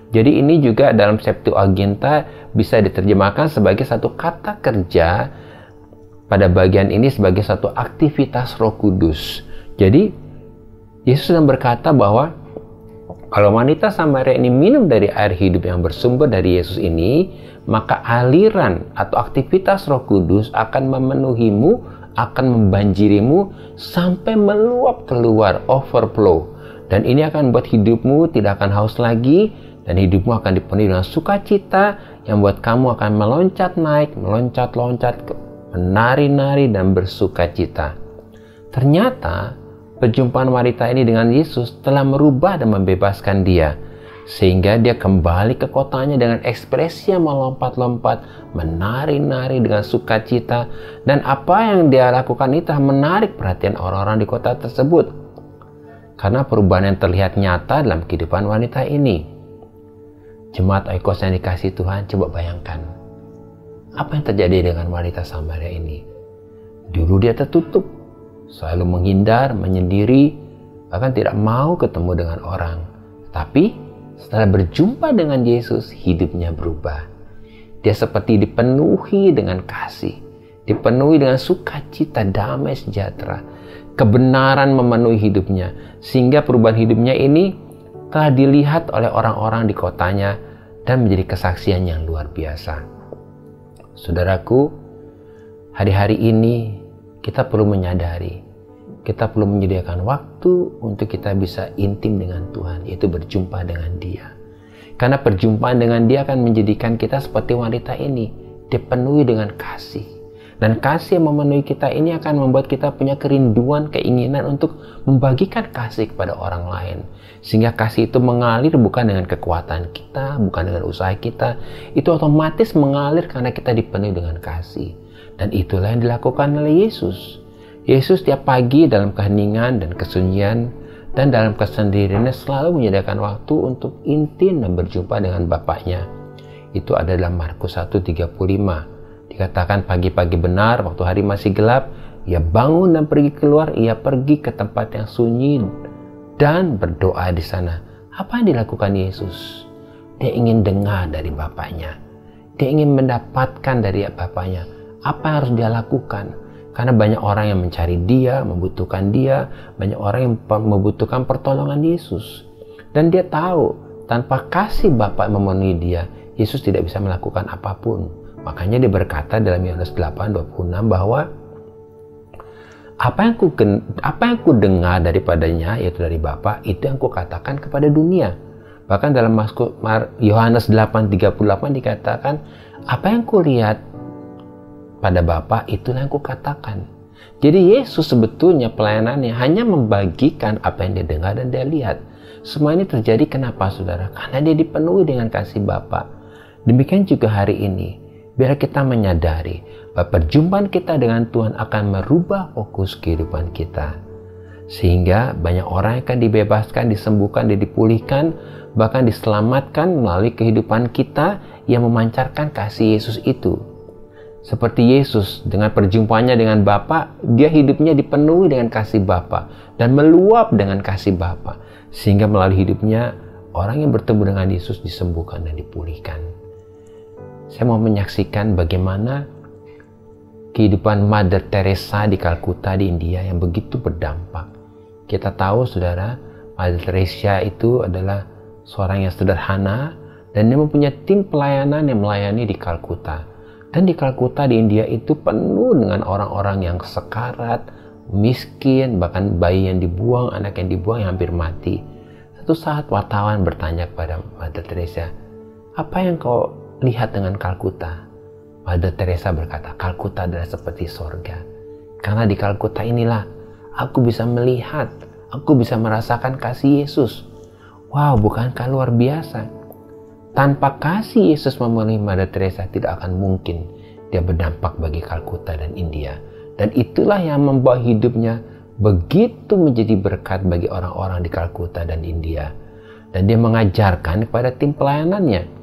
[SPEAKER 4] Jadi ini juga dalam Septuaginta bisa diterjemahkan sebagai satu kata kerja pada bagian ini sebagai satu aktivitas Roh Kudus. Jadi Yesus sedang berkata bahwa kalau wanita Samaria ini minum dari air hidup yang bersumber dari Yesus ini, maka aliran atau aktivitas Roh Kudus akan memenuhimu, akan membanjirimu sampai meluap keluar, overflow. Dan ini akan membuat hidupmu tidak akan haus lagi, dan hidupmu akan dipenuhi dengan sukacita yang membuat kamu akan meloncat naik, meloncat-loncat, menari-nari dan bersukacita. Ternyata perjumpaan wanita ini dengan Yesus telah merubah dan membebaskan dia, sehingga dia kembali ke kotanya dengan ekspresi yang melompat-lompat, menari-nari dengan sukacita, dan apa yang dia lakukan itu menarik perhatian orang-orang di kota tersebut. Karena perubahan yang terlihat nyata dalam kehidupan wanita ini. Jemaat Oikos yang dikasihi Tuhan, coba bayangkan apa yang terjadi dengan wanita Samaria ini. Dulu dia tertutup, selalu menghindar, menyendiri, bahkan tidak mau ketemu dengan orang. Tapi setelah berjumpa dengan Yesus, hidupnya berubah. Dia seperti dipenuhi dengan kasih, dipenuhi dengan sukacita, damai sejahtera. Kebenaran memenuhi hidupnya, sehingga perubahan hidupnya ini telah dilihat oleh orang-orang di kotanya dan menjadi kesaksian yang luar biasa. Saudaraku, hari-hari ini kita perlu menyadari, kita perlu menyediakan waktu untuk kita bisa intim dengan Tuhan, yaitu berjumpa dengan Dia. Karena perjumpaan dengan Dia akan menjadikan kita seperti wanita ini, dipenuhi dengan kasih. Dan kasih yang memenuhi kita ini akan membuat kita punya kerinduan, keinginan untuk membagikan kasih kepada orang lain. Sehingga kasih itu mengalir bukan dengan kekuatan kita, bukan dengan usaha kita. Itu otomatis mengalir karena kita dipenuhi dengan kasih. Dan itulah yang dilakukan oleh Yesus. Yesus tiap pagi dalam keheningan dan kesunyian dan dalam kesendiriannya selalu menyediakan waktu untuk intim dan berjumpa dengan Bapaknya. Itu ada dalam Markus 1:35. Dikatakan pagi-pagi benar, waktu hari masih gelap, ia bangun dan pergi keluar, ia pergi ke tempat yang sunyi dan berdoa di sana. Apa yang dilakukan Yesus? Dia ingin dengar dari Bapaknya. Dia ingin mendapatkan dari Bapaknya apa yang harus dia lakukan. Karena banyak orang yang mencari dia, membutuhkan dia, banyak orang yang membutuhkan pertolongan Yesus. Dan dia tahu, tanpa kasih Bapa memenuhi dia, Yesus tidak bisa melakukan apapun. Makanya dia berkata dalam Yohanes 8:26 bahwa apa yang ku dengar daripadanya, yaitu dari Bapa, itu yang ku katakan kepada dunia. Bahkan dalam Yohanes 8:38 dikatakan, apa yang ku lihat pada Bapa, itulah yang ku katakan. Jadi Yesus sebetulnya pelayanannya hanya membagikan apa yang dia dengar dan dia lihat. Semua ini terjadi kenapa, saudara? Karena dia dipenuhi dengan kasih Bapa. Demikian juga hari ini, biar kita menyadari bahwa perjumpaan kita dengan Tuhan akan merubah fokus kehidupan kita. Sehingga banyak orang yang akan dibebaskan, disembuhkan, dan dipulihkan, bahkan diselamatkan melalui kehidupan kita yang memancarkan kasih Yesus itu. Seperti Yesus dengan perjumpaannya dengan Bapa, dia hidupnya dipenuhi dengan kasih Bapa dan meluap dengan kasih Bapa. Sehingga melalui hidupnya, orang yang bertemu dengan Yesus disembuhkan dan dipulihkan. Saya mau menyaksikan bagaimana kehidupan Mother Teresa di Calcutta di India yang begitu berdampak. Kita tahu, saudara, Mother Teresa itu adalah seorang yang sederhana dan dia mempunyai tim pelayanan yang melayani di Calcutta. Dan di Calcutta di India itu penuh dengan orang-orang yang sekarat, miskin, bahkan bayi yang dibuang, anak yang dibuang yang hampir mati. Satu saat wartawan bertanya kepada Mother Teresa, apa yang kau lihat dengan Calcutta? Mother Teresa berkata, Calcutta adalah seperti sorga. Karena di Calcutta inilah aku bisa melihat, aku bisa merasakan kasih Yesus. Wow, bukankah luar biasa? Tanpa kasih Yesus memenuhi Mother Teresa, tidak akan mungkin dia berdampak bagi Calcutta dan India. Dan itulah yang membawa hidupnya begitu menjadi berkat bagi orang-orang di Calcutta dan India. Dan dia mengajarkan kepada tim pelayanannya.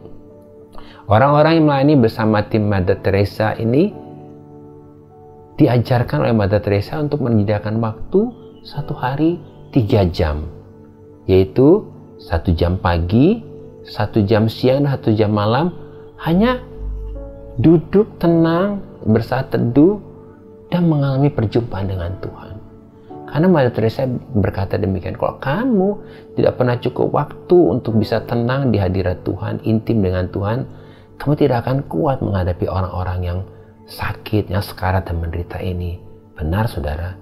[SPEAKER 4] Orang-orang yang melayani bersama tim Mother Teresa ini diajarkan oleh Mother Teresa untuk menyediakan waktu 1 hari 3 jam. Yaitu 1 jam pagi, 1 jam siang, dan 1 jam malam, hanya duduk tenang, bersaat teduh, dan mengalami perjumpaan dengan Tuhan. Karena Mother Teresa berkata demikian, kalau kamu tidak pernah cukup waktu untuk bisa tenang di hadirat Tuhan, intim dengan Tuhan, kamu tidak akan kuat menghadapi orang-orang yang sakit, yang sekarat dan menderita ini. Benar, saudara.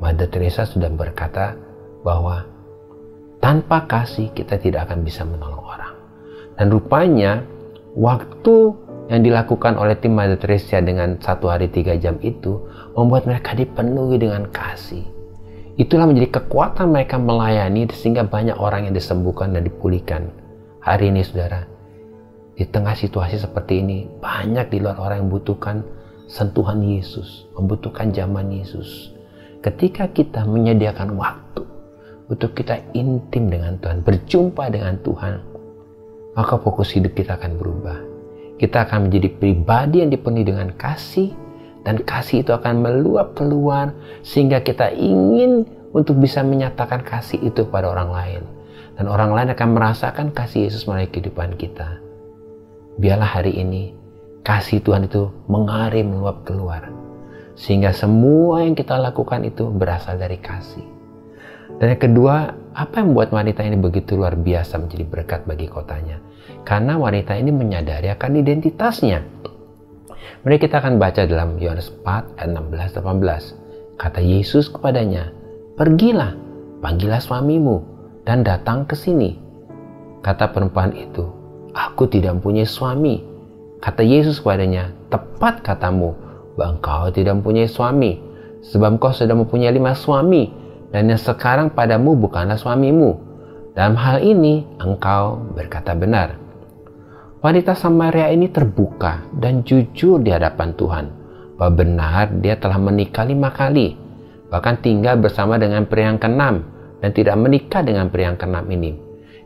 [SPEAKER 4] Mother Teresa sudah berkata bahwa tanpa kasih kita tidak akan bisa menolong orang. Dan rupanya waktu yang dilakukan oleh tim Mother Teresa dengan 1 hari 3 jam itu membuat mereka dipenuhi dengan kasih. Itulah menjadi kekuatan mereka melayani sehingga banyak orang yang disembuhkan dan dipulihkan. Hari ini, saudara, di tengah situasi seperti ini, banyak di luar orang yang membutuhkan sentuhan Yesus, membutuhkan zaman Yesus. Ketika kita menyediakan waktu untuk kita intim dengan Tuhan, berjumpa dengan Tuhan, maka fokus hidup kita akan berubah. Kita akan menjadi pribadi yang dipenuhi dengan kasih, dan kasih itu akan meluap keluar sehingga kita ingin untuk bisa menyatakan kasih itu kepada orang lain. Dan orang lain akan merasakan kasih Yesus melalui kehidupan kita. Biarlah hari ini kasih Tuhan itu mengalir meluap keluar. Sehingga semua yang kita lakukan itu berasal dari kasih. Dan yang kedua, apa yang membuat wanita ini begitu luar biasa menjadi berkat bagi kotanya? Karena wanita ini menyadari akan identitasnya. Mari kita akan baca dalam Yohanes 4 ayat 16-18. Kata Yesus kepadanya, pergilah, panggillah suamimu dan datang ke sini. Kata perempuan itu, aku tidak mempunyai suami. Kata Yesus kepadanya, tepat katamu, bahwa engkau tidak mempunyai suami. Sebab engkau sudah mempunyai 5 suami, dan yang sekarang padamu bukanlah suamimu. Dalam hal ini engkau berkata benar. Wanita Samaria ini terbuka dan jujur di hadapan Tuhan bahwa benar dia telah menikah 5 kali, bahkan tinggal bersama dengan pria yang ke-6 dan tidak menikah dengan pria yang ke-6 ini.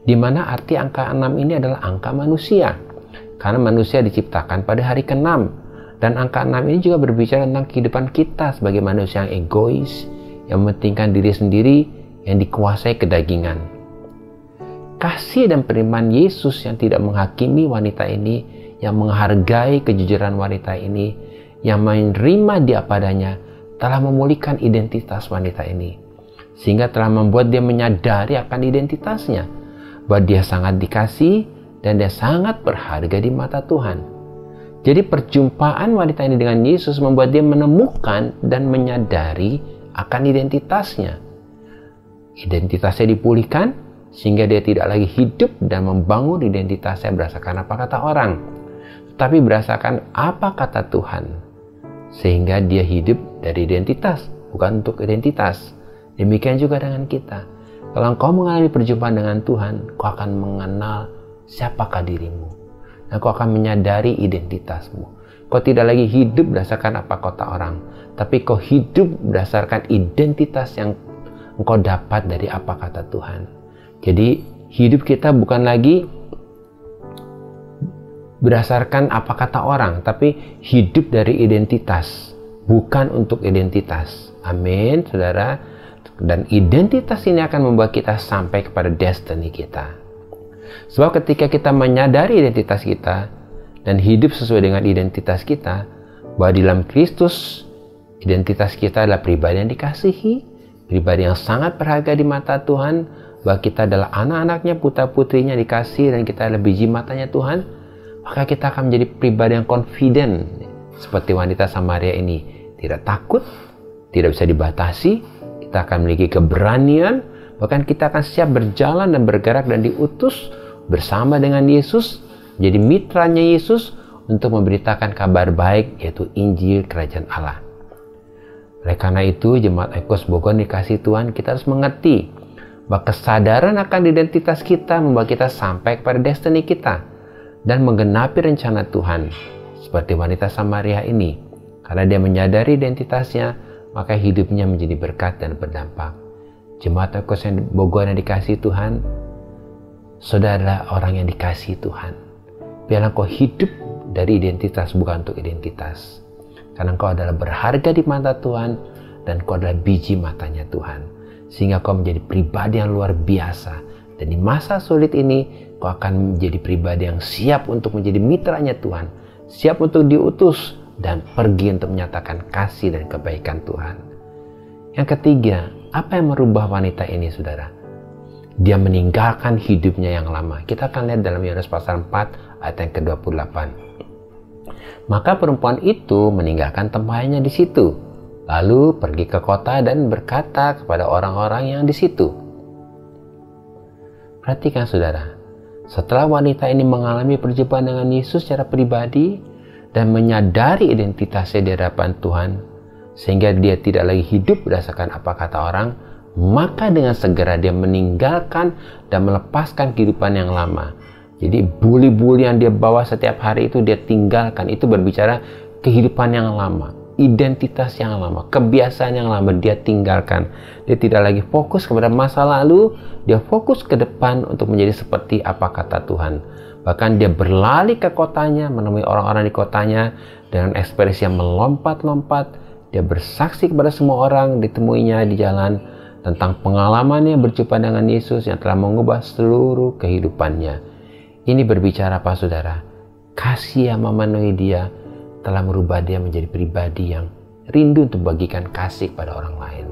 [SPEAKER 4] Di mana arti angka 6 ini adalah angka manusia, karena manusia diciptakan pada hari ke-6. Dan angka 6 ini juga berbicara tentang kehidupan kita sebagai manusia yang egois, yang mementingkan diri sendiri, yang dikuasai kedagingan. Kasih dan penerimaan Yesus yang tidak menghakimi wanita ini, yang menghargai kejujuran wanita ini, yang menerima dia padanya, telah memulihkan identitas wanita ini. Sehingga telah membuat dia menyadari akan identitasnya, bahwa dia sangat dikasihi dan dia sangat berharga di mata Tuhan. Jadi perjumpaan wanita ini dengan Yesus membuat dia menemukan dan menyadari akan identitasnya. Identitasnya dipulihkan sehingga dia tidak lagi hidup dan membangun identitasnya berdasarkan apa kata orang, tapi berdasarkan apa kata Tuhan. Sehingga dia hidup dari identitas, bukan untuk identitas. Demikian juga dengan kita. Kalau engkau mengalami perjumpaan dengan Tuhan, kau akan mengenal siapakah dirimu. Dan kau akan menyadari identitasmu. Kau tidak lagi hidup berdasarkan apa kata orang, tapi kau hidup berdasarkan identitas yang engkau dapat dari apa kata Tuhan. Jadi hidup kita bukan lagi berdasarkan apa kata orang, tapi hidup dari identitas, bukan untuk identitas. Amin, saudara. Dan identitas ini akan membuat kita sampai kepada destiny kita. Sebab ketika kita menyadari identitas kita dan hidup sesuai dengan identitas kita, bahwa di dalam Kristus identitas kita adalah pribadi yang dikasihi, pribadi yang sangat berharga di mata Tuhan, bahwa kita adalah anak-anaknya, putra-putrinya dikasihi, dan kita adalah biji matanya Tuhan, maka kita akan menjadi pribadi yang confident, seperti wanita Samaria ini. Tidak takut, tidak bisa dibatasi, kita akan memiliki keberanian, bahkan kita akan siap berjalan dan bergerak dan diutus bersama dengan Yesus, menjadi mitranya Yesus untuk memberitakan kabar baik, yaitu Injil Kerajaan Allah. Oleh karena itu, Jemaat Oikos Bogor dikasihi Tuhan, kita harus mengerti bahwa kesadaran akan identitas kita membawa kita sampai kepada destiny kita dan menggenapi rencana Tuhan, seperti wanita Samaria ini. Karena dia menyadari identitasnya, maka hidupnya menjadi berkat dan berdampak. Jemaat Oikos Bogor yang dikasihi Tuhan, saudara orang yang dikasihi Tuhan. Biarlah kau hidup dari identitas, bukan untuk identitas. Karena kau adalah berharga di mata Tuhan, dan kau adalah biji matanya Tuhan. Sehingga kau menjadi pribadi yang luar biasa. Dan di masa sulit ini, kau akan menjadi pribadi yang siap untuk menjadi mitranya Tuhan. Siap untuk diutus dan pergi untuk menyatakan kasih dan kebaikan Tuhan. Yang ketiga, apa yang merubah wanita ini, saudara? Dia meninggalkan hidupnya yang lama. Kita akan lihat dalam Yohanes pasal 4 ayat yang ke-28. Maka perempuan itu meninggalkan tempatnya di situ, lalu pergi ke kota dan berkata kepada orang-orang yang di situ. Perhatikan, saudara, setelah wanita ini mengalami perjumpaan dengan Yesus secara pribadi dan menyadari identitasnya di hadapan Tuhan, sehingga dia tidak lagi hidup berdasarkan apa kata orang, maka dengan segera dia meninggalkan dan melepaskan kehidupan yang lama. Jadi buli-buli yang dia bawa setiap hari itu dia tinggalkan. Itu berbicara kehidupan yang lama, identitas yang lama, kebiasaan yang lama dia tinggalkan. Dia tidak lagi fokus kepada masa lalu, dia fokus ke depan untuk menjadi seperti apa kata Tuhan. Bahkan dia berlari ke kotanya, menemui orang-orang di kotanya dengan ekspresi yang melompat-lompat. Dia bersaksi kepada semua orang ditemuinya di jalan tentang pengalamannya berjumpa dengan Yesus yang telah mengubah seluruh kehidupannya. Ini berbicara apa, saudara? Kasih yang memenuhi dia telah merubah dia menjadi pribadi yang rindu untuk bagikan kasih pada orang lain.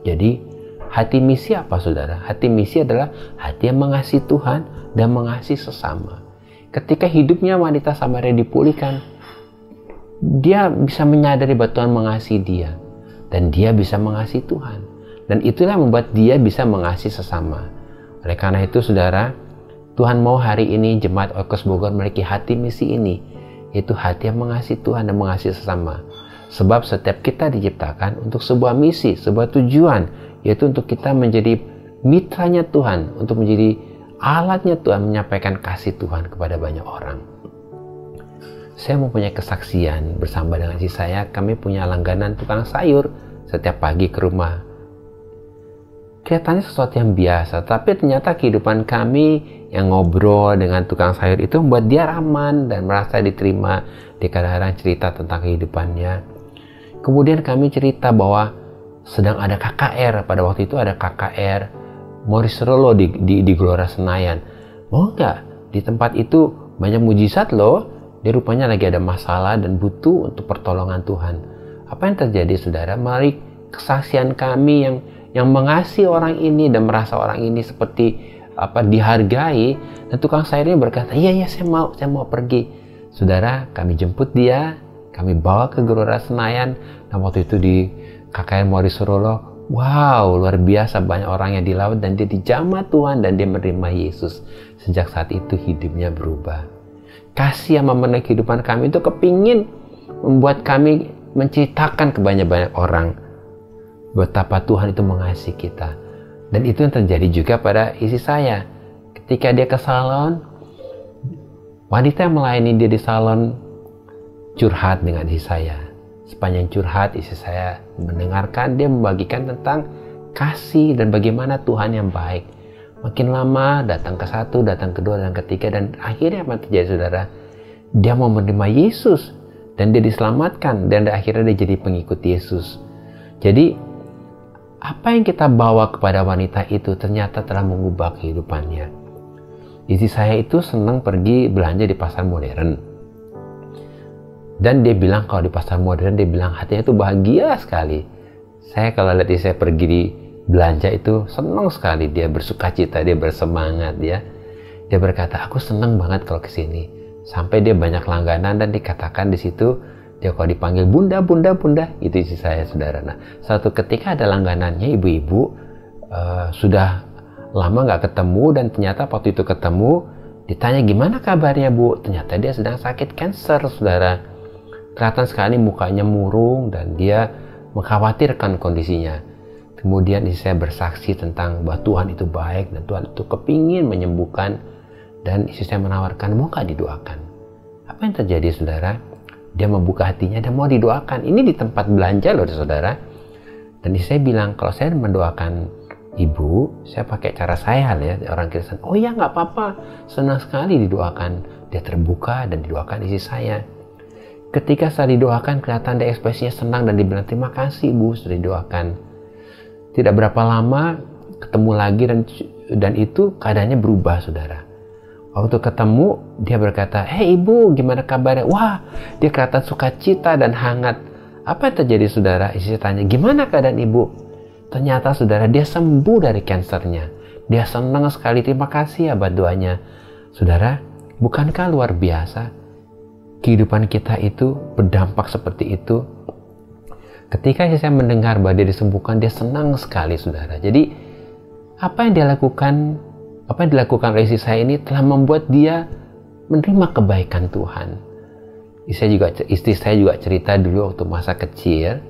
[SPEAKER 4] Jadi, hati misi apa, saudara? Hati misi adalah hati yang mengasihi Tuhan dan mengasihi sesama. Ketika hidupnya wanita Samaria dipulihkan, dia bisa menyadari bahwa Tuhan mengasihi dia. Dan dia bisa mengasihi Tuhan. Dan itulah yang membuat dia bisa mengasihi sesama. Oleh karena itu, saudara, Tuhan mau hari ini Jemaat Oikos Bogor memiliki hati misi ini, yaitu hati yang mengasihi Tuhan dan mengasihi sesama. Sebab setiap kita diciptakan untuk sebuah misi, sebuah tujuan, yaitu untuk kita menjadi mitranya Tuhan, untuk menjadi alatnya Tuhan menyampaikan kasih Tuhan kepada banyak orang. Saya mempunyai kesaksian bersama dengan istri saya. Kami punya langganan tukang sayur setiap pagi ke rumah. Kelihatannya sesuatu yang biasa, tapi ternyata kehidupan kami yang ngobrol dengan tukang sayur itu membuat dia aman dan merasa diterima. Dia kadang-kadang cerita tentang kehidupannya. Kemudian kami cerita bahwa sedang ada KKR. Pada waktu itu ada KKR Morris Rollo di Gelora Senayan. Mau nggak? Di tempat itu banyak mujizat loh. Dia rupanya lagi ada masalah dan butuh untuk pertolongan Tuhan. Apa yang terjadi saudara? Melalui kesaksian kami yang mengasihi orang ini dan merasa orang ini seperti dihargai, dan tukang sayur ini berkata, iya saya mau pergi. Saudara, kami jemput dia, kami bawa ke Gelora Senayan, dan waktu itu di KKR Morris Rollo, wow, luar biasa banyak orang yang dilawat dan dia dijamah Tuhan dan dia menerima Yesus. Sejak saat itu hidupnya berubah. Kasih yang memenuhi kehidupan kami itu kepingin membuat kami menceritakan ke banyak orang betapa Tuhan itu mengasihi kita. Dan itu yang terjadi juga pada istri saya. Ketika dia ke salon, wanita yang melayani dia di salon curhat dengan istri saya. Sepanjang curhat, istri saya mendengarkan, dia membagikan tentang kasih dan bagaimana Tuhan yang baik. Makin lama datang ke satu, datang kedua, dan ketiga, dan akhirnya apa yang terjadi saudara? Dia mau menerima Yesus dan dia diselamatkan, dan akhirnya dia jadi pengikut Yesus. Jadi apa yang kita bawa kepada wanita itu ternyata telah mengubah kehidupannya. Istri saya itu senang pergi belanja di pasar modern. Dan dia bilang kalau di pasar modern, dia bilang hatinya itu bahagia sekali. Saya kalau lihat istri saya pergi di belanja itu senang sekali. Dia bersuka cita, dia bersemangat. Dia berkata, aku senang banget kalau kesini. Sampai dia banyak langganan dan dikatakan di situ, dia kalau dipanggil bunda, itu istri saya saudara. Nah, suatu ketika ada langganannya ibu-ibu sudah lama nggak ketemu, dan ternyata waktu itu ketemu ditanya gimana kabarnya bu, ternyata dia sedang sakit kanker saudara. Kelihatan sekali mukanya murung dan dia mengkhawatirkan kondisinya. Kemudian istri saya bersaksi tentang bahwa Tuhan itu baik dan Tuhan itu kepingin menyembuhkan, dan istri saya menawarkan mau nggak didoakan. Apa yang terjadi saudara? Dia membuka hatinya dan mau didoakan. Ini di tempat belanja loh saudara. Dan saya bilang, kalau saya mendoakan ibu, saya pakai cara saya ya, orang Kristen. Oh ya nggak apa-apa, senang sekali didoakan. Dia terbuka dan didoakan istri saya. Ketika saya didoakan, kelihatan dia ekspresinya senang dan dibilang terima kasih ibu sudah didoakan. Tidak berapa lama ketemu lagi dan itu keadaannya berubah saudara. Waktu ketemu, dia berkata, hei ibu, gimana kabarnya? Wah, dia kelihatan sukacita dan hangat. Apa yang terjadi saudara? Istri tanya, gimana keadaan ibu? Ternyata saudara, dia sembuh dari kansernya. Dia senang sekali, terima kasih ya buat doanya. Saudara, bukankah luar biasa? Kehidupan kita itu berdampak seperti itu. Ketika saya mendengar bahwa dia disembuhkan, dia senang sekali saudara. Jadi, apa yang dilakukan oleh istri saya ini telah membuat dia menerima kebaikan Tuhan. Istri saya juga cerita dulu waktu masa kecil,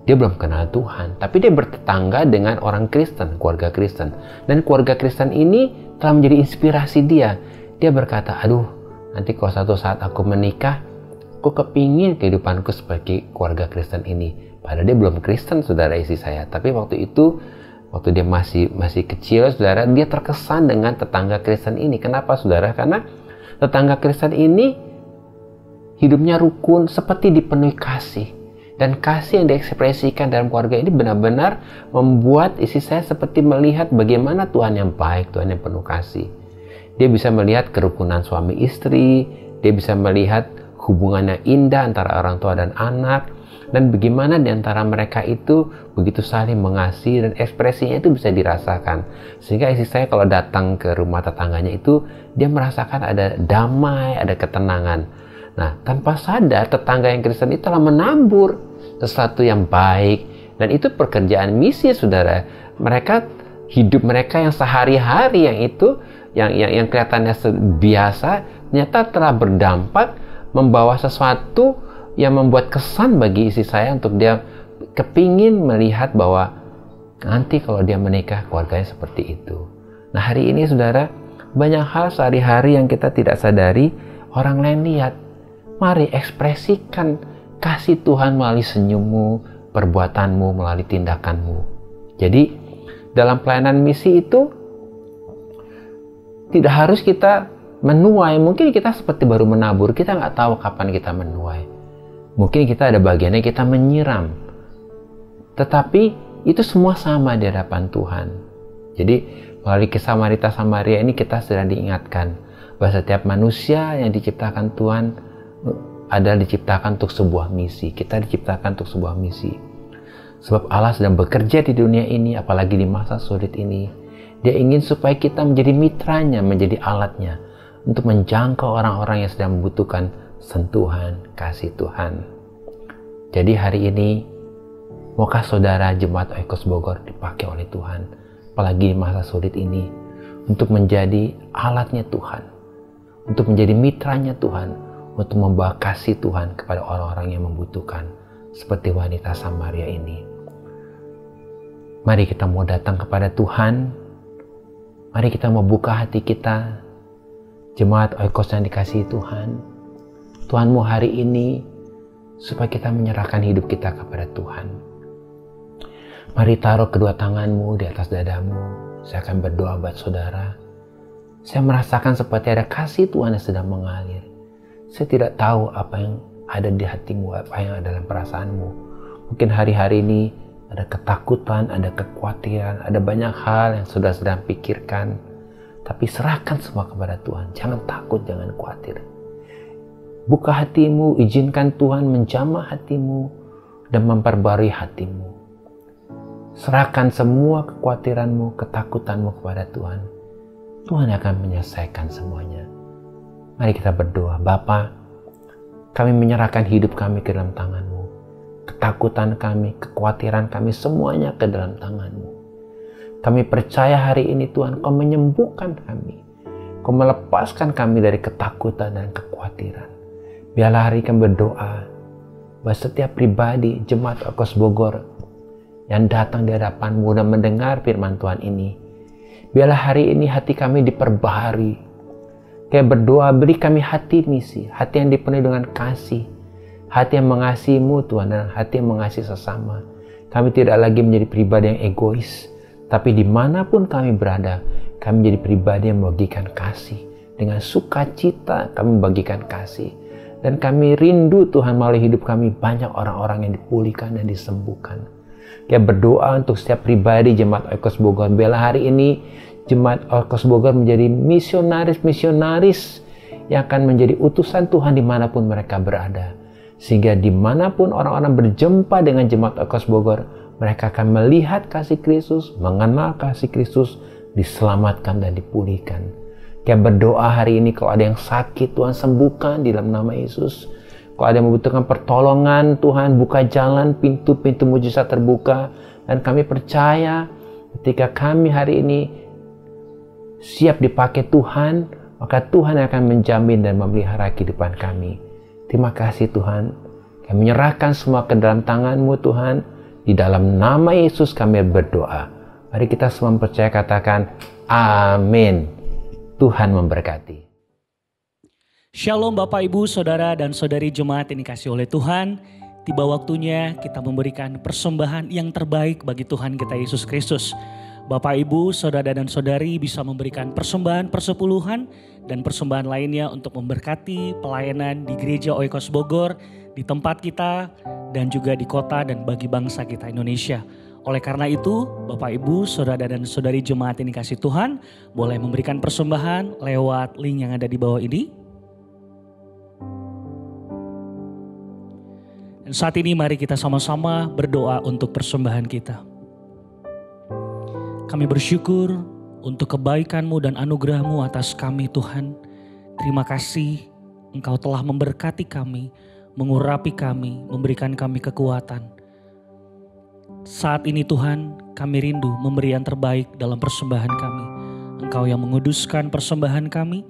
[SPEAKER 4] dia belum kenal Tuhan, tapi dia bertetangga dengan orang Kristen, keluarga Kristen. Dan keluarga Kristen ini telah menjadi inspirasi dia. Dia berkata, aduh, nanti kalau suatu saat aku menikah, aku kepingin kehidupanku seperti keluarga Kristen ini. Padahal dia belum Kristen, saudara istri saya. Tapi waktu dia masih kecil, saudara, dia terkesan dengan tetangga Kristen ini. Kenapa, saudara? Karena tetangga Kristen ini hidupnya rukun, seperti dipenuhi kasih. Dan kasih yang diekspresikan dalam keluarga ini benar-benar membuat istri saya seperti melihat bagaimana Tuhan yang baik, Tuhan yang penuh kasih. Dia bisa melihat kerukunan suami istri, dia bisa melihat hubungan yang indah antara orang tua dan anak, dan bagaimana di antara mereka itu begitu saling mengasihi dan ekspresinya itu bisa dirasakan. Sehingga istri saya kalau datang ke rumah tetangganya itu, dia merasakan ada damai, ada ketenangan. Nah, tanpa sadar tetangga yang Kristen itu telah menabur sesuatu yang baik, dan itu pekerjaan misi, saudara. Hidup mereka yang sehari-hari yang kelihatannya biasa, ternyata telah berdampak membawa sesuatu yang membuat kesan bagi istri saya untuk dia kepingin melihat bahwa nanti kalau dia menikah keluarganya seperti itu. Nah, hari ini saudara, banyak hal sehari-hari yang kita tidak sadari orang lain lihat. Mari ekspresikan kasih Tuhan melalui senyummu, perbuatanmu, melalui tindakanmu. Jadi dalam pelayanan misi itu tidak harus kita menuai. Mungkin kita seperti baru menabur, kita nggak tahu kapan kita menuai. Mungkin kita ada bagiannya kita menyiram. Tetapi itu semua sama di hadapan Tuhan. Jadi melalui kisah Marita Samaria ini kita sudah diingatkan bahwa setiap manusia yang diciptakan Tuhan adalah diciptakan untuk sebuah misi. Kita diciptakan untuk sebuah misi. Sebab Allah sedang bekerja di dunia ini, apalagi di masa sulit ini. Dia ingin supaya kita menjadi mitranya, menjadi alatnya untuk menjangkau orang-orang yang sedang membutuhkan sentuhan kasih Tuhan. Jadi hari ini, maukah saudara jemaat Oikos Bogor dipakai oleh Tuhan, apalagi di masa sulit ini, untuk menjadi alatnya Tuhan, untuk menjadi mitranya Tuhan, untuk membawa kasih Tuhan kepada orang-orang yang membutuhkan, seperti wanita Samaria ini. Mari kita mau datang kepada Tuhan, mari kita mau buka hati kita, jemaat Oikos yang dikasihi Tuhan. Tuhan mau hari ini, supaya kita menyerahkan hidup kita kepada Tuhan. Mari taruh kedua tanganmu di atas dadamu. Saya akan berdoa buat saudara. Saya merasakan seperti ada kasih Tuhan yang sedang mengalir. Saya tidak tahu apa yang ada di hatimu, apa yang ada dalam perasaanmu. Mungkin hari-hari ini ada ketakutan, ada kekhawatiran, ada banyak hal yang sudah sedang pikirkan. Tapi serahkan semua kepada Tuhan. Jangan takut, jangan khawatir. Buka hatimu, izinkan Tuhan menjamah hatimu dan memperbarui hatimu. Serahkan semua kekhawatiranmu, ketakutanmu kepada Tuhan. Tuhan akan menyelesaikan semuanya. Mari kita berdoa. Bapa, kami menyerahkan hidup kami ke dalam tangan-Mu. Ketakutan kami, kekhawatiran kami, semuanya ke dalam tangan-Mu. Kami percaya hari ini Tuhan, Kau menyembuhkan kami. Kau melepaskan kami dari ketakutan dan kekhawatiran. Biarlah hari kami berdoa bahwa setiap pribadi jemaat Oikos Bogor yang datang di hadapan-Mu dan mendengar firman Tuhan ini, biarlah hari ini hati kami diperbaharui. Kayak berdoa, beri kami hati misi, hati yang dipenuhi dengan kasih, hati yang mengasihi-Mu Tuhan, dan hati yang mengasihi sesama. Kami tidak lagi menjadi pribadi yang egois, tapi dimanapun kami berada, kami menjadi pribadi yang membagikan kasih. Dengan sukacita kami membagikan kasih. Dan kami rindu Tuhan melalui hidup kami banyak orang-orang yang dipulihkan dan disembuhkan. Kayak berdoa untuk setiap pribadi jemaat Oikos Bogor. Biarlah hari ini jemaat Oikos Bogor menjadi misionaris-misionaris yang akan menjadi utusan Tuhan dimanapun mereka berada. Sehingga dimanapun orang-orang berjumpa dengan jemaat Oikos Bogor, mereka akan melihat kasih Kristus, mengenal kasih Kristus, diselamatkan dan dipulihkan. Kayak berdoa hari ini kalau ada yang sakit, Tuhan sembuhkan di dalam nama Yesus. Kalau ada yang membutuhkan pertolongan, Tuhan buka jalan, pintu-pintu mujizat terbuka. Dan kami percaya ketika kami hari ini siap dipakai Tuhan, maka Tuhan akan menjamin dan memelihara kehidupan kami. Terima kasih Tuhan. Kami menyerahkan semua ke dalam tangan-Mu Tuhan. Di dalam nama Yesus kami berdoa. Mari kita semua percaya, katakan amin. Tuhan memberkati.
[SPEAKER 1] Shalom Bapak Ibu, Saudara dan Saudari jemaat yang dikasihi oleh Tuhan. Tiba waktunya kita memberikan persembahan yang terbaik bagi Tuhan kita Yesus Kristus. Bapak Ibu, Saudara dan Saudari bisa memberikan persembahan persepuluhan dan persembahan lainnya untuk memberkati pelayanan di Gereja Oikos Bogor, di tempat kita dan juga di kota dan bagi bangsa kita Indonesia. Oleh karena itu, Bapak Ibu, Saudara dan Saudari jemaat yang dikasihi Tuhan, boleh memberikan persembahan lewat link yang ada di bawah ini. Dan saat ini mari kita sama-sama berdoa untuk persembahan kita. Kami bersyukur untuk kebaikan-Mu dan anugerah-Mu atas kami Tuhan. Terima kasih Engkau telah memberkati kami, mengurapi kami, memberikan kami kekuatan. Saat ini Tuhan, kami rindu memberi yang terbaik dalam persembahan kami. Engkau yang menguduskan persembahan kami,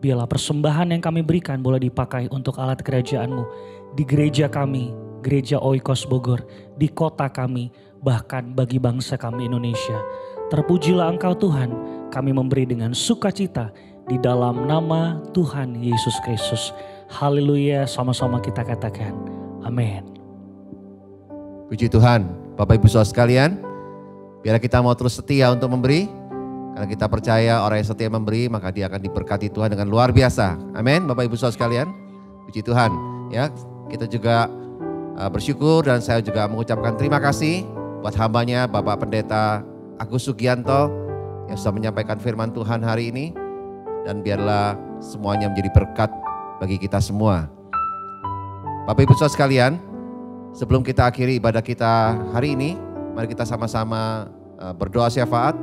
[SPEAKER 1] biarlah persembahan yang kami berikan boleh dipakai untuk alat kerajaan-Mu. Di gereja kami, Gereja Oikos Bogor, di kota kami, bahkan bagi bangsa kami Indonesia. Terpujilah Engkau Tuhan, kami memberi dengan sukacita di dalam nama Tuhan Yesus Kristus. Haleluya, sama-sama kita katakan, amin.
[SPEAKER 5] Puji Tuhan, Bapak Ibu Saudara sekalian, biar kita mau terus setia untuk memberi. Karena kita percaya orang yang setia memberi, maka dia akan diberkati Tuhan dengan luar biasa. Amin, Bapak Ibu Saudara sekalian. Puji Tuhan. Ya, kita juga bersyukur dan saya juga mengucapkan terima kasih buat hambanya Bapak Pendeta Agus Sugianto yang sudah menyampaikan firman Tuhan hari ini. Dan biarlah semuanya menjadi berkat bagi kita semua. Bapak Ibu Saudara sekalian, sebelum kita akhiri ibadah kita hari ini, mari kita sama-sama berdoa syafaat.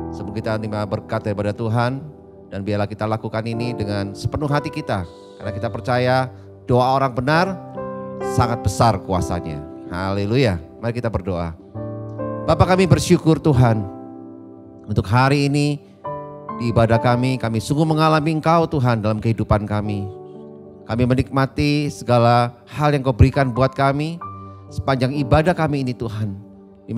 [SPEAKER 5] Sebelum kita menerima berkat daripada Tuhan, dan biarlah kita lakukan ini dengan sepenuh hati kita. Karena kita percaya doa orang benar sangat besar kuasanya. Haleluya. Mari kita berdoa. Bapa, kami bersyukur Tuhan untuk hari ini di ibadah kami sungguh mengalami Engkau Tuhan dalam kehidupan kami. Kami menikmati segala hal yang Kau berikan buat kami sepanjang ibadah kami ini Tuhan. Di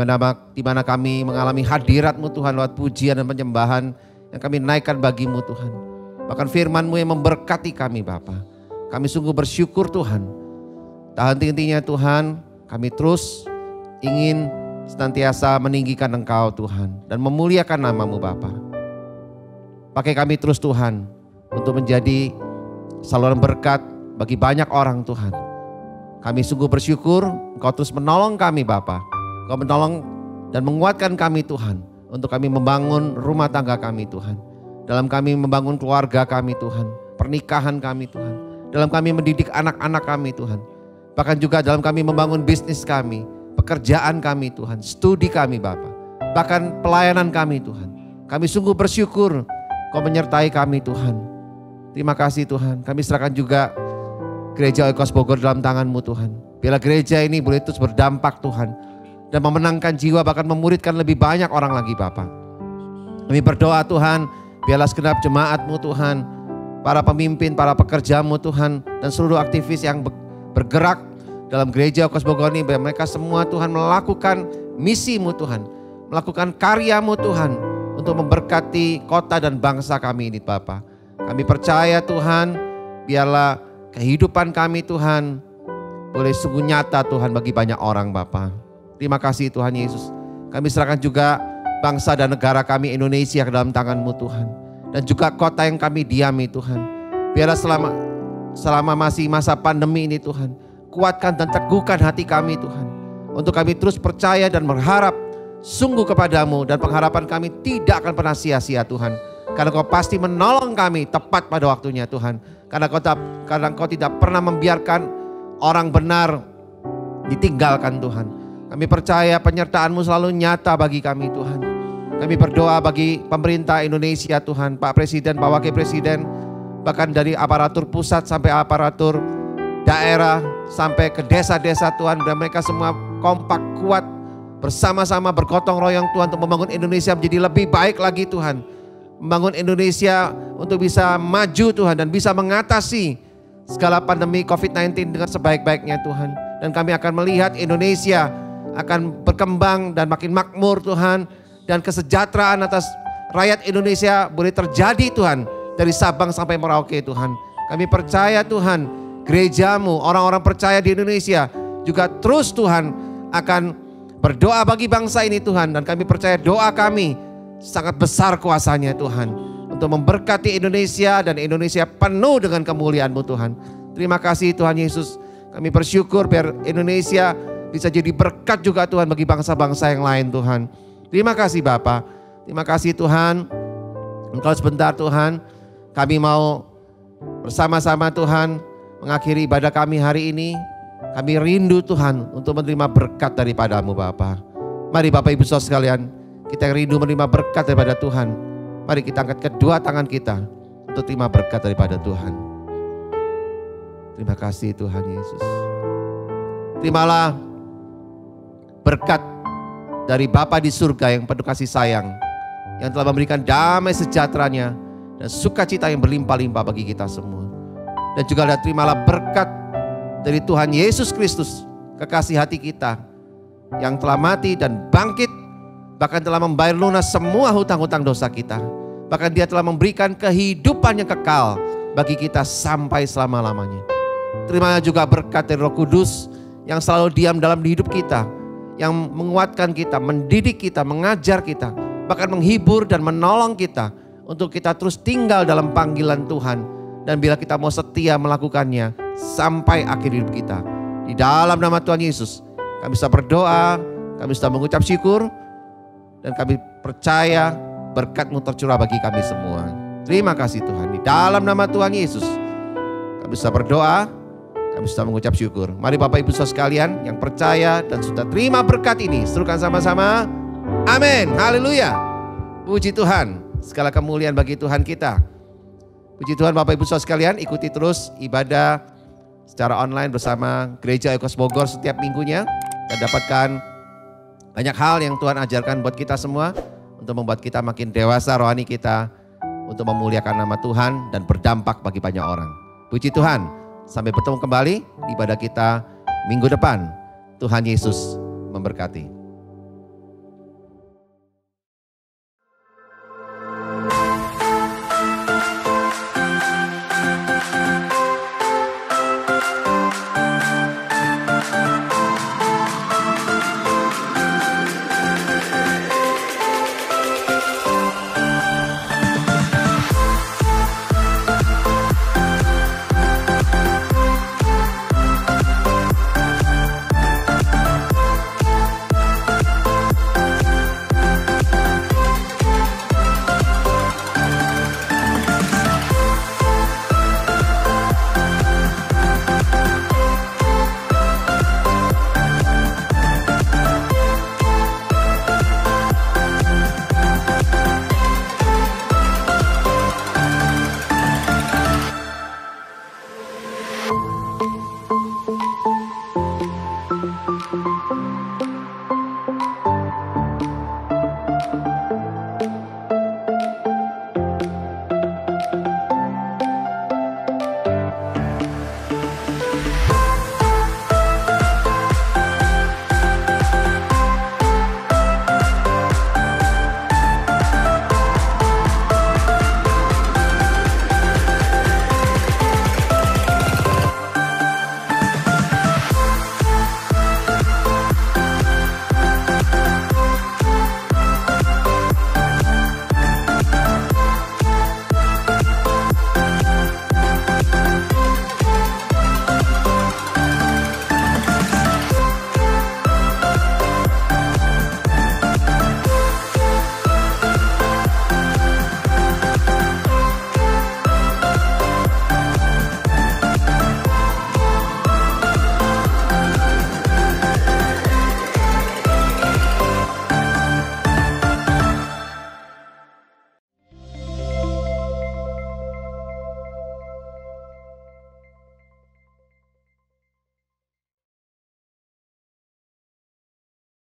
[SPEAKER 5] mana kami mengalami hadirat-Mu Tuhan lewat pujian dan penyembahan yang kami naikkan bagi-Mu Tuhan. Bahkan firman-Mu yang memberkati kami Bapa. Kami sungguh bersyukur Tuhan. Tak henti-hentinya Tuhan, kami terus ingin senantiasa meninggikan Engkau Tuhan dan memuliakan nama-Mu Bapa. Pakai kami terus Tuhan untuk menjadi saluran berkat bagi banyak orang Tuhan. Kami sungguh bersyukur Engkau terus menolong kami Bapa. Engkau menolong dan menguatkan kami Tuhan untuk kami membangun rumah tangga kami Tuhan. Dalam kami membangun keluarga kami Tuhan. Pernikahan kami Tuhan. Dalam kami mendidik anak-anak kami Tuhan. Bahkan juga dalam kami membangun bisnis kami. Pekerjaan kami Tuhan. Studi kami Bapa. Bahkan pelayanan kami Tuhan. Kami sungguh bersyukur Kau menyertai kami Tuhan. Terima kasih Tuhan. Kami serahkan juga Gereja Oikos Bogor dalam tangan-Mu Tuhan. Biarlah gereja ini boleh terus berdampak Tuhan. Dan memenangkan jiwa, bahkan memuridkan lebih banyak orang lagi Bapa. Kami berdoa Tuhan, biarlah segenap jemaat-Mu Tuhan, para pemimpin, para pekerja-Mu Tuhan, dan seluruh aktivis yang bergerak dalam gereja Oikos Bogor ini, biar mereka semua Tuhan melakukan misi-Mu Tuhan, melakukan karya-Mu Tuhan, untuk memberkati kota dan bangsa kami ini Bapa. Kami percaya Tuhan, biarlah kehidupan kami Tuhan, boleh sungguh nyata Tuhan bagi banyak orang Bapa. Terima kasih Tuhan Yesus. Kami serahkan juga bangsa dan negara kami Indonesia ke dalam tangan-Mu Tuhan. Dan juga kota yang kami diami Tuhan. Biarlah selama masih masa pandemi ini Tuhan, kuatkan dan teguhkan hati kami Tuhan. Untuk kami terus percaya dan berharap sungguh kepadamu, dan pengharapan kami tidak akan pernah sia-sia Tuhan. Karena Kau pasti menolong kami tepat pada waktunya Tuhan. Karena Kau tidak pernah membiarkan orang benar ditinggalkan Tuhan. Kami percaya penyertaan-Mu selalu nyata bagi kami Tuhan. Kami berdoa bagi pemerintah Indonesia Tuhan, Pak Presiden, Pak Wakil Presiden, bahkan dari aparatur pusat sampai aparatur daerah, sampai ke desa-desa Tuhan. Dan mereka semua kompak kuat, bersama-sama bergotong royong Tuhan untuk membangun Indonesia menjadi lebih baik lagi Tuhan. Membangun Indonesia untuk bisa maju Tuhan dan bisa mengatasi segala pandemi COVID-19 dengan sebaik-baiknya Tuhan. Dan kami akan melihat Indonesia akan berkembang dan makin makmur Tuhan. Dan kesejahteraan atas rakyat Indonesia boleh terjadi Tuhan. Dari Sabang sampai Merauke Tuhan. Kami percaya Tuhan, gereja-Mu, orang-orang percaya di Indonesia juga terus Tuhan akan berdoa bagi bangsa ini Tuhan. Dan kami percaya doa kami sangat besar kuasanya Tuhan. Untuk memberkati Indonesia dan Indonesia penuh dengan kemuliaan-Mu Tuhan. Terima kasih Tuhan Yesus. Kami bersyukur biar Indonesia bisa jadi berkat juga Tuhan bagi bangsa-bangsa yang lain Tuhan. Terima kasih Bapa. Terima kasih Tuhan. Engkau sebentar Tuhan, kami mau bersama-sama Tuhan mengakhiri ibadah kami hari ini. Kami rindu Tuhan untuk menerima berkat daripada-Mu Bapa. Mari Bapak Ibu Saudara sekalian, kita rindu menerima berkat daripada Tuhan. Mari kita angkat kedua tangan kita untuk terima berkat daripada Tuhan. Terima kasih Tuhan Yesus. Terimalah berkat dari Bapa di surga yang penuh kasih sayang, yang telah memberikan damai sejahteranya dan sukacita yang berlimpah-limpah bagi kita semua. Dan juga terimalah berkat dari Tuhan Yesus Kristus, kekasih hati kita, yang telah mati dan bangkit, bahkan telah membayar lunas semua hutang-hutang dosa kita. Bahkan Dia telah memberikan kehidupan yang kekal bagi kita sampai selama-lamanya. Terimalah juga berkat dari Roh Kudus yang selalu diam dalam hidup kita, yang menguatkan kita, mendidik kita, mengajar kita, bahkan menghibur dan menolong kita untuk kita terus tinggal dalam panggilan Tuhan. Dan bila kita mau setia melakukannya sampai akhir hidup kita. Di dalam nama Tuhan Yesus kami bisa berdoa, Kami sudah mengucap syukur dan kami percaya berkat-Mu tercurah bagi kami semua. Terima kasih Tuhan. Di dalam nama Tuhan Yesus kami sudah berdoa, kami sudah mengucap syukur. Mari Bapak Ibu Saudara sekalian yang percaya dan sudah terima berkat ini, serukan sama-sama. Amin. Haleluya. Puji Tuhan. Segala kemuliaan bagi Tuhan kita. Puji Tuhan Bapak Ibu Saudara sekalian, ikuti terus ibadah secara online bersama Gereja Oikos Bogor setiap minggunya. Dan dapatkan banyak hal yang Tuhan ajarkan buat kita semua untuk membuat kita makin dewasa rohani kita, untuk memuliakan nama Tuhan dan berdampak bagi banyak orang. Puji Tuhan, sampai bertemu kembali di ibadah kita minggu depan. Tuhan Yesus memberkati.